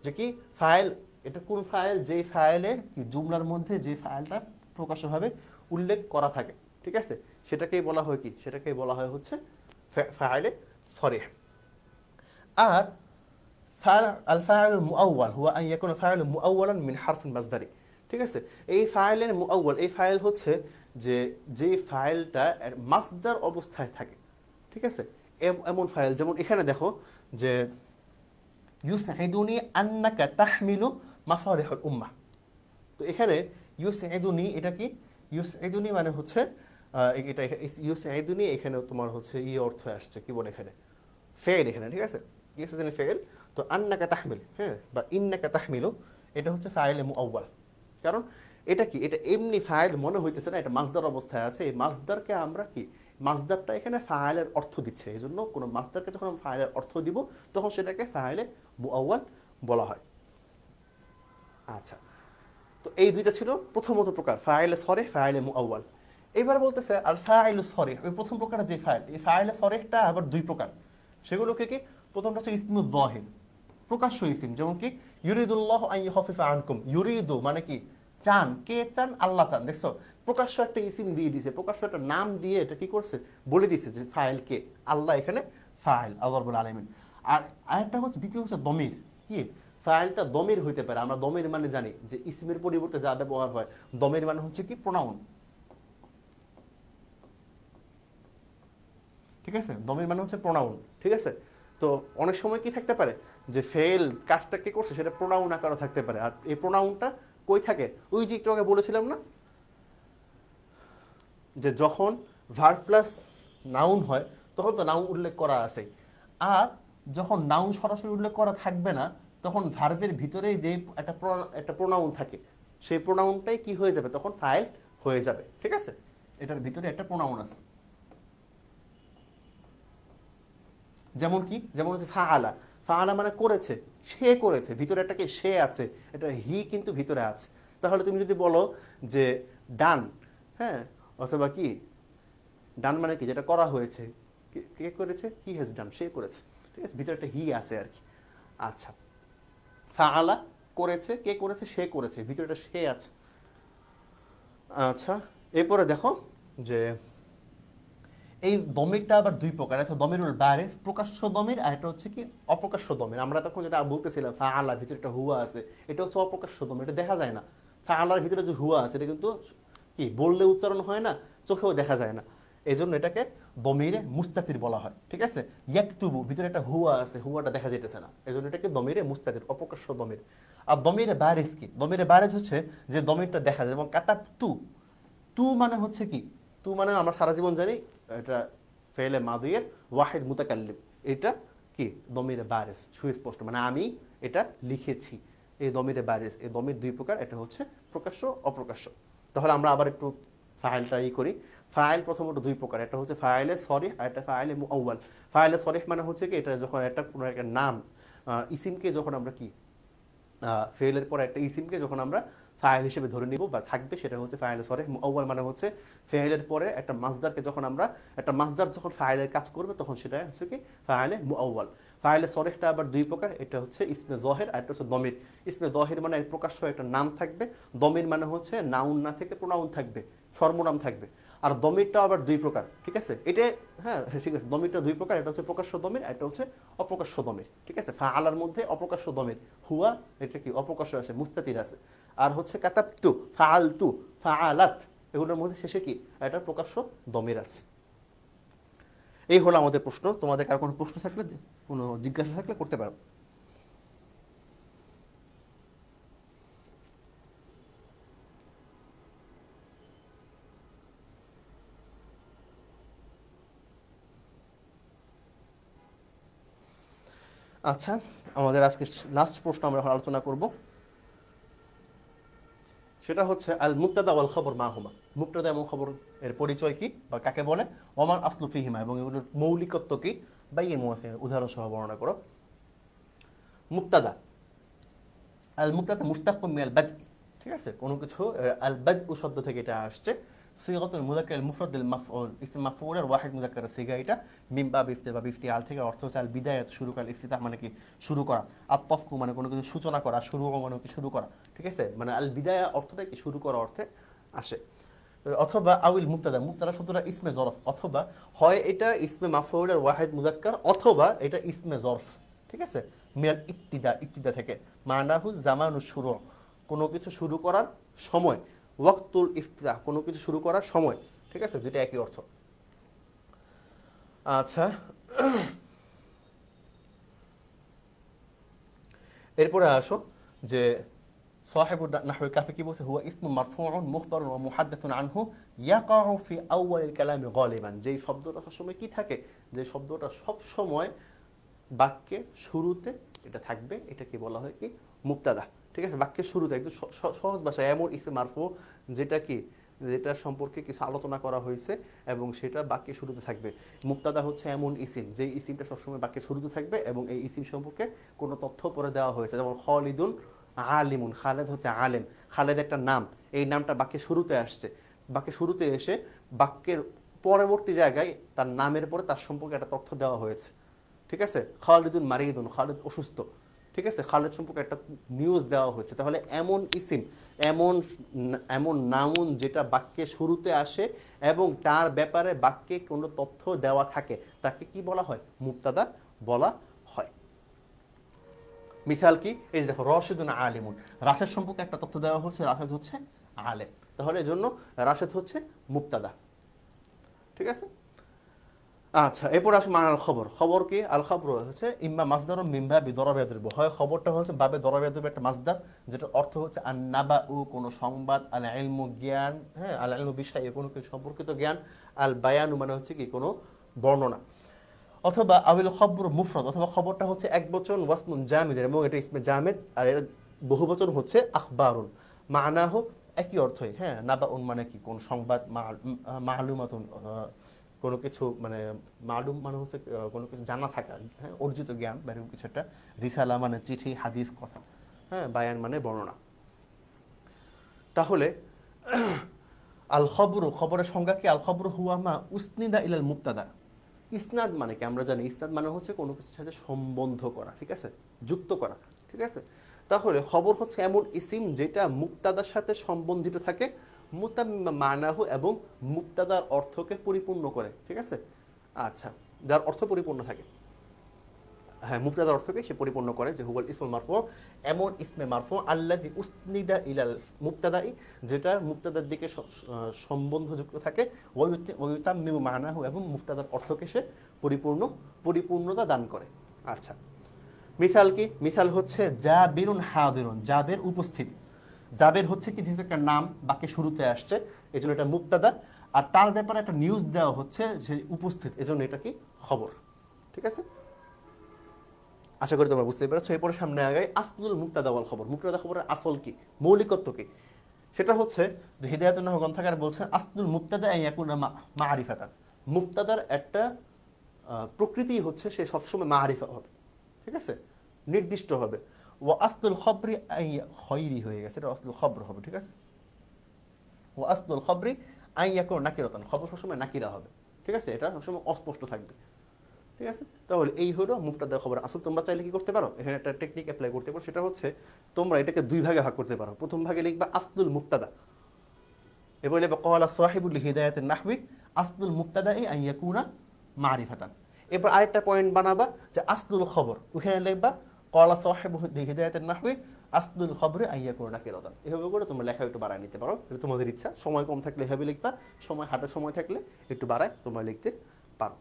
যে কি ফাইল, এটা কোন ফাইল, যে ফাইলে কি জুমলার মধ্যে যে ফাইলটা প্রকাশ্যভাবে উল্লেখ করা থাকে, ঠিক আছে, সেটাকেই বলা হয় কি, সেটাকেই বলা হয় হচ্ছে ফাইলে সরিহ। আর আল ফাইলুল মুআওয়াল হুয়া আন ইয়াকুন আল ফাইলু মুআওয়ালান মিন হারফিন মাসদারি, ঠিক আছে। এই ফাইলের মুআওয়াল, এই ফাইল হচ্ছে যে ফাইলটা মাসদার অবস্থায় থাকে, ঠিক আছে। এমন ফাইল যেমন এখানে দেখো যে ইউসঈদুনি আন্নাকা তাহমিলু মাসালিহুল উম্মাহ। তো এখানে ইউসঈদুনি, এটা কি ইউসঈদুনি মানে হচ্ছে এটা ইউসঈদুনি, এখানে তোমার হচ্ছে অর্থ আসছে কি বলে এখানে ফেল, এখানে ঠিক আছে, ইউসঈদুনি ফেল। তো আন্নাকা তাহমিল, হ্যাঁ, বা ইন্নাকা তাহমিলু, এটা হচ্ছে ফাইলে মুআওয়াল। কারণ এটা কি, এটা এমনি ফাইল মনে হইতেছে না, এটা মাসদার অবস্থায় আছে। এই মাসদারকে আমরা কি, মাসদারটা এখানে ফাইলের অর্থ দিচ্ছে, এই জন্য কোনো মাসদারকে যখন আমরা ফাইলের অর্থ দিব তখন সেটাকে ফাইলে মুআওয়াল বলা হয়। আচ্ছা, তো এই দুইটা ছিল প্রথমত প্রকার, ফাইলে সরিহ, ফাইলে মুআওয়াল। এবার বলতেছে আল ফাইলুস সরিহ, ওই প্রথম প্রকারের যে ফাইল, এই ফাইলে সরিহটা আবার দুই প্রকার। সেগুলোকে কি, প্রথমটা হচ্ছে ইসমুল যাহির, প্রকাশ্য ইসিম, যেমন কি ইউরিদুল্লাহু আন ইউখাফিফা আনকুম। ইউরিদু মানে কি, চান, কে চান, আল্লাহ চান। দেখছো, প্রকাশ্য একটা ইসিম দিয়ে দিয়েছে, প্রকাশ্য একটা নাম দিয়ে এটা কি করছে, বলে দিয়েছে যে ফাইল কে, আল্লাহ, এখানে ফাইল আল্লাহ রাব্বুল আলামিন। আর আরেকটা হচ্ছে, দ্বিতীয় হচ্ছে দমির, কি ফাইলটা দমির হইতে পারে। আমরা দমির মানে জানি যে ইসিমের পরিবর্তে যা ব্যবহার হয়, দমির মানে হচ্ছে কি প্রোনাউন, ঠিক আছে, দমির মানে হচ্ছে প্রোনাউন, ঠিক আছে। তো অনেক সময় কি থাকতে পারে, যে ফেল কাজটা কে করছে সেটা প্রোনাউন আকারে থাকতে পারে। আর এই প্রোনাউনটা কই থাকে, ওই যে একটু আগে বলেছিলাম না, যে যখন ভার্ব প্লাস নাউন হয় তখন তো নাউন উল্লেখ করা আছে। আর যখন নাউন সরাসরি উল্লেখ করা থাকবে না, তখন ভার্বের ভিতরেই যে একটা প্রোনাউন থাকে, সেই প্রোনাউনটাই কি হয়ে যাবে, তখন ফাইল হয়ে যাবে, ঠিক আছে। এটার ভিতরে একটা প্রোনাউন আছে, যেমন কি, যেমন হচ্ছে ফাআলা। ফাআলা মানে করেছে, সে করেছে, ভিতরে একটা কি সে আছে, এটা হি কিন্তু ভিতরে আছে। তাহলে তুমি যদি বলো যে ডান, হ্যাঁ, অথবা কি ডান মানে কি, যেটা করা হয়েছে, কে করেছে, হি হ্যাজ ডান, সে করেছে, ঠিক আছে, ভিতরে একটা হি আছে আর কি। আচ্ছা, ফাআলা করেছে, কে করেছে, সে করেছে, ভিতরে একটা সে আছে। আচ্ছা, এরপরে দেখো যে এই দমিরটা আবার দুই প্রকার আছে, দমিরুল বারিজ, প্রকাশ্য দমির, আর এটা হচ্ছে কি অপ্রকাশ্য দমির। আমরা তখন যেটা বলতেছিলাম ফাআলা ভিতরে একটা হুয়া আছে, এটা হচ্ছে অপ্রকাশ্য দমির, এটা দেখা যায় না। ফাআলার ভিতরে যে হুয়া আছে, এটা কিন্তু কি বললে উচ্চারণ হয় না, চোখেও দেখা যায় না, এই জন্য এটাকে দমিরে মুস্তাতির বলা হয়, ঠিক আছে। ইয়াকতুবু, ভিতরে একটা হুয়া আছে, হুয়াটা দেখা যেতেছে না, এই জন্য এটাকে দমিরে মুস্তাতির, অপ্রকাশ্য দমির। আর দমিরে বারিজ কি, দমিরে বারিজ হচ্ছে যে দমিরটা দেখা যায়, যেমন কাতাবতু, তু মানে হচ্ছে কি, তু মানে আমরা সারা জীবন জানি এটা ফেলে মাদিয়ের ওয়াহিদ মুতাকাল্লিম, এটা কি দমিরে বারিজ, সুস্পষ্ট, মানে আমি এটা লিখেছি, এই দমিরে বারিজ। এই দমির দুই প্রকার, এটা হচ্ছে প্রকাশ্য, অপ্রকাশ্য। তাহলে আমরা আবার একটু ফাইলটা করি। ফাইল প্রথমত দুই প্রকার, একটা হচ্ছে ফাইলে সরিহ, আর একটা ফাইলে মুআওয়াল। ফাইলে সরিহ মানে হচ্ছে কি, এটা যখন একটা কোনো একটা নাম, ইসিমকে যখন আমরা কি ফেলের পর একটা ইসিমকে যখন আমরা ফাইল হিসেবে ধরে নিব বা থাকবে, সেটা হচ্ছে ফাইলে সরিহ। মুআওয়াল মানে হচ্ছে ফেলের পরে একটা মাসদারকে যখন আমরা, একটা মাসদার যখন ফাইলের কাজ করবে তখন সেটা হচ্ছে কি ফাইলে মুআওয়াল। ফাইলে সরিহটা আবার দুই প্রকার, এটা হচ্ছে ইসমে জহির, আর একটা হচ্ছে দমির। ইসমে জহির মানে প্রকাশ্য একটা নাম থাকবে, দমির মানে হচ্ছে নাউন না থেকে প্রোনাউন থাকবে, সর্বনাম থাকবে। আর দমিরটা আবার দুই প্রকার, ঠিক আছে, এটা হ্যাঁ ঠিক আছে, দমিরটা দুই প্রকার, এটা হচ্ছে প্রকাশ্য দমির, এটা হচ্ছে অপ্রকাশ্য দমির, ঠিক আছে। ফাআলার মধ্যে অপ্রকাশ্য দমির, হুয়া এটা কি অপ্রকাশ্য আছে, মুস্তাতির আছে। আর হচ্ছে কাতাবতু, ফাআলতু, ফাআলাত, এগুলোর মধ্যে শেষে কি এটা প্রকাশ্য দমির আছে। এই হলো আমাদের প্রশ্ন। তোমাদের কার কোনো প্রশ্ন থাকলে, কোনো জিজ্ঞাসা থাকলে করতে পারো। আচ্ছা, আমাদের আজকে লাস্ট প্রশ্ন আমরা এখন আলোচনা করব, সেটা হচ্ছে আল মুবতাদা ওয়াল খবর মা হুমা। মুবতাদা এবং খবর এর পরিচয় কি বা কাকে বলে, ওমান আসলু ফিহিমা, এবং এগুলোর মৌলিকত্ব কি, বা এই উদাহরণ সহ বর্ণনা করো। মুবতাদা, আল মুবতাদা মুশতাক্কুম মিনাল বাদই, ঠিক আছে, কোনো কিছু আল বাদউ শব্দ থেকে এটা আসছে। সিগাতুল মুযাক্কার মুফরাদ লিল মাফউল, ইসম মাফউলের ওয়াহিদ মুযাক্কার সিগা, এটা মিম বা বিফতি বা বিফতি আল থেকে অর্থ হচ্ছে আল বিদায়াত শুরু করা, ইফতিতাহ মানে কি শুরু করা, আত তাফকু মানে কোনো কিছু সূচনা করা, শুরু মানে কি শুরু করা, ঠিক আছে, মানে আল বিদায়া অর্থটা কি শুরু করা অর্থে আসে। অথবা আউল মুবতাদা, মুবতাদা শব্দটা ইসমে জরফ, অথবা হয় এটা ইসমে মাফউলের ওয়াহিদ মুযাক্কার অথবা এটা ইসমে জরফ, ঠিক আছে, মিনাল ইবতিদা, ইবতিদা থেকে, মানাহু জামানুশ শুরু, কোনো কিছু শুরু করার সময়, ওয়াক্তুল ইফতিদাহ কোনো কিছু শুরু করার সময়, ঠিক আছে, যেটা একই অর্থ। আচ্ছা, এরপরে আসো যে সাহিবুল নাহউল কাফি কি বলছে, হুয়া ইসমু মারফুউন মুখবারুন ওয়া মুহাদ্দাথুন আনহু ইয়াকাউ ফি আউয়ালিল কালামি গালিবান, যেই শব্দটা সবসময় কি থাকে, যে শব্দটা সব সময় বাক্যের শুরুতে এটা থাকবে, এটা কি বলা হয় কি মুবতাদা, ঠিক আছে, বাক্যের শুরুতে একদম সহজ ভাষায় এমন ইসম মারফু যেটা কি, যেটা সম্পর্কে কিছু আলোচনা করা হয়েছে এবং সেটা বাক্যের শুরুতে থাকবে। মুবতাদা হচ্ছে এমন ইসিম যে ইসিমটা সবসময় বাক্যের শুরুতে থাকবে এবং এই ইসিম সম্পর্কে কোনো তথ্য পরে দেওয়া হয়েছে, যেমন খালিদুন আলিমুন, খালেদ হচ্ছে আলেম, খালেদ একটা নাম, এই নামটা বাক্যের শুরুতে আসছে, বাক্যের শুরুতে এসে বাক্যের পরবর্তী জায়গায় তার নামের পরে তার সম্পর্কে একটা তথ্য দেওয়া হয়েছে, ঠিক আছে, খালিদুন মারিদুন, খালিদ অসুস্থ, ঠিক আছে, খালিদ সম্পর্কে একটা নিউজ দেওয়া হচ্ছে। তাহলে এমন ইসিম, এমন এমন নাউন যেটা বাক্যে শুরুতে আসে এবং তার ব্যাপারে বাক্যে কোনো তথ্য দেওয়া থাকে, তাকে কি বলা হয়, মুবতাদা বলা হয়। মিসাল কি, এই যে দেখো রশিদুন আলিমুন, রাশেদ সম্পর্কে একটা তথ্য দেওয়া হচ্ছে, রাশেদ হচ্ছে আলেম, তাহলে এই জন্য রাশেদ হচ্ছে মুবতাদা, ঠিক আছে। আচ্ছা, এরপর আসে মানাল খবর, খবর কি, আল খবর হচ্ছে ইম্মা মাসদার মিম্বা বিদরাবে দ্রব্য, হয় খবরটা হচ্ছে বাবে দরাবে দ্রব্য একটা মাসদার, যেটা অর্থ হচ্ছে আন নাবা উ কোনো সংবাদ, আল ইলমু জ্ঞান, হ্যাঁ, আল ইলমু বিষয়ে কোনো কিছু সম্পর্কিত জ্ঞান, আল বায়ানু মানে হচ্ছে কি কোনো বর্ণনা, অথবা আবিল খবর মুফরদ, অথবা খবরটা হচ্ছে এক বচন, ওয়াসমুন জামিদের এবং এটা ইসমে জামেদ, আর এটা বহু বচন হচ্ছে আখবারুন, মানাহু একই অর্থই, হ্যাঁ, নাবা উন মানে কি কোন সংবাদ, মালুমাতুন কোনো কিছু মানে, মালুম মানে হচ্ছে কোনো কিছু জানা থাকা, হ্যাঁ, অর্জিত জ্ঞান বা এরকম কিছু একটা, রিসালা মানে চিঠি, হাদিস কথা, হ্যাঁ, বায়ান মানে বর্ণনা। তাহলে আল খবর, খবরের সংজ্ঞা কি, আল খবর হুয়া মা উসনিদা ইলাল মুবতাদা, ইসনাদ মানে কি আমরা জানি, ইসনাদ মানে হচ্ছে কোনো কিছুর সাথে সম্বন্ধ করা, ঠিক আছে, যুক্ত করা, ঠিক আছে। তাহলে খবর হচ্ছে এমন ইসিম যেটা মুবতাদার সাথে সম্বন্ধিত থাকে, মুতাম্মিমা মানাহু এবং মুবতাদার অর্থকে পরিপূর্ণ করে, ঠিক আছে। আচ্ছা, যার অর্থ পরিপূর্ণ থাকে, হ্যাঁ, মুবতাদার অর্থকে সে পরিপূর্ণ করে, যে হুয়াল ইসমুল মারফু, এমন ইসমে মারফু আল্লাযী উসনিদা ইলাল মুবতাদাই, যেটা মুবতাদার দিকে সম্বন্ধযুক্ত থাকে, ওয়ায়ুতাম্মিমু মানাহু এবং মুবতাদার অর্থকে সে পরিপূর্ণতা দান করে। আচ্ছা, মিসাল কি, মিসাল হচ্ছে জাবিরুন হাদিরুন, জাবের উপস্থিতি, জাবের হচ্ছে কি যেহেতু একটা নাম বাক্যে শুরুতে আসছে এই জন্য এটা মুবতাদা, আর তার ব্যাপারে একটা নিউজ দেওয়া হচ্ছে যে উপস্থিত, এজন্য এটা কি খবর, ঠিক আছে। আশা করি তোমরা বুঝতে পেরেছো। এরপরে সামনে আগাই, আসলুল মুবতাদা ওয়াল খবর, মুবতাদা খবরের আসল কি, মৌলিকত্ব কি, সেটা হচ্ছে যে হিদায়াতুন নাহু গ্রন্থকার বলছেন আসলুল মুবতাদা আন ইয়াকুনা মাআরিফাতান, মুবতাদার একটা প্রকৃতি হচ্ছে সে সবসময় মাআরিফা হবে, ঠিক আছে, নির্দিষ্ট হবে। ওয়া আসলুল খবরি খয়রি হয়ে গেছে, এটা আসলুল খবর হবে, ঠিক আছে। ওয়া আসলুল খবরি আন ইয়াকুনা নাকিরাতান, খবর সবসময় নাকিরা হবে, ঠিক আছে, এটা সবসময় অস্পষ্ট থাকবে, ঠিক আছে। তাহলে এই হলো মুবতাদা খবর আসল। তোমরা চাইলে কি করতে পারো, এখানে একটা টেকনিক অ্যাপ্লাই করতে পারো, সেটা হচ্ছে তোমরা এটাকে দুই ভাগে ভাগ করতে পারো। প্রথম ভাগে লিখবা আসলুল মুবতাদা, এরপর লিখবা ক্বালা সাহিবুল হিদায়াতুন নাহবি আসলুল মুবতাদাই আন ইয়াকুনা মারিফাতান। এরপর আরেকটা পয়েন্ট বানাবা যে আসলুল খবর, ওখানে লিখবা ক্বালা সাহিবুল হিদায়াতুন নাহবি আসলুল খবরে আন ইয়াকুনা নাকিরাতান। এভাবে করে তোমরা লেখা একটু বাড়ায় নিতে পারো, এটা তোমাদের ইচ্ছা। সময় কম থাকলে এভাবে লিখবা, হাতে সময় থাকলে একটু বাড়ায় তোমরা লিখতে পারো।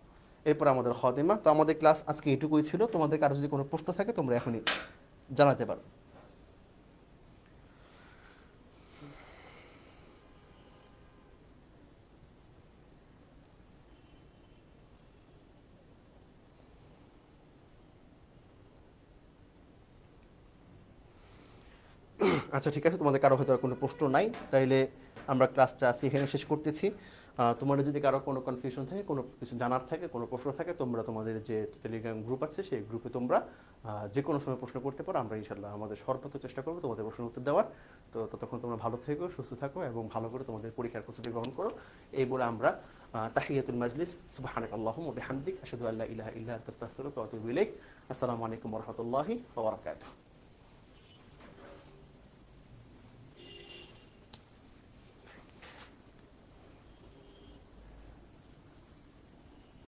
এরপর আমাদের খাতিমা। তো আমাদের ক্লাস আজকে এটুকুই ছিল। তোমাদের কারো যদি কোনো প্রশ্ন থাকে তোমরা এখনই জানাতে পারো। আচ্ছা, ঠিক আছে, তোমাদের কারো হয়তো কোনো প্রশ্ন নাই, তাইলে আমরা ক্লাসটা আজকে এখানে শেষ করতেছি। তোমাদের যদি কারো কোনো কনফিউশন থাকে, কোনো কিছু জানার থাকে, কোনো প্রশ্ন থাকে, তোমরা তোমাদের যে টেলিগ্রাম গ্রুপ আছে সেই গ্রুপে তোমরা যে কোনো সময় প্রশ্ন করতে পারো। আমরা ইনশাল্লাহ আমাদের সর্বোচ্চ চেষ্টা করবো তোমাদের প্রশ্ন উত্তর দেওয়ার। তো ততক্ষণ তোমরা ভালো থেকো, সুস্থ থাকো এবং ভালো করে তোমাদের পরীক্ষার প্রস্তুতি গ্রহণ করো। এই বলে আমরা তাহিয়াতুল মাজলিস, সুবহানাকাল্লাহুম্মা ওয়া বিহামদিক, আশহাদু আল্লা ইলাহা ইল্লা আনতা আস্তাগফিরুকা ওয়া আতুবু ইলাইক। আসসালামু আলাইকুম ওয়া রাহমাতুল্লাহি ওয়া বারাকাতুহু।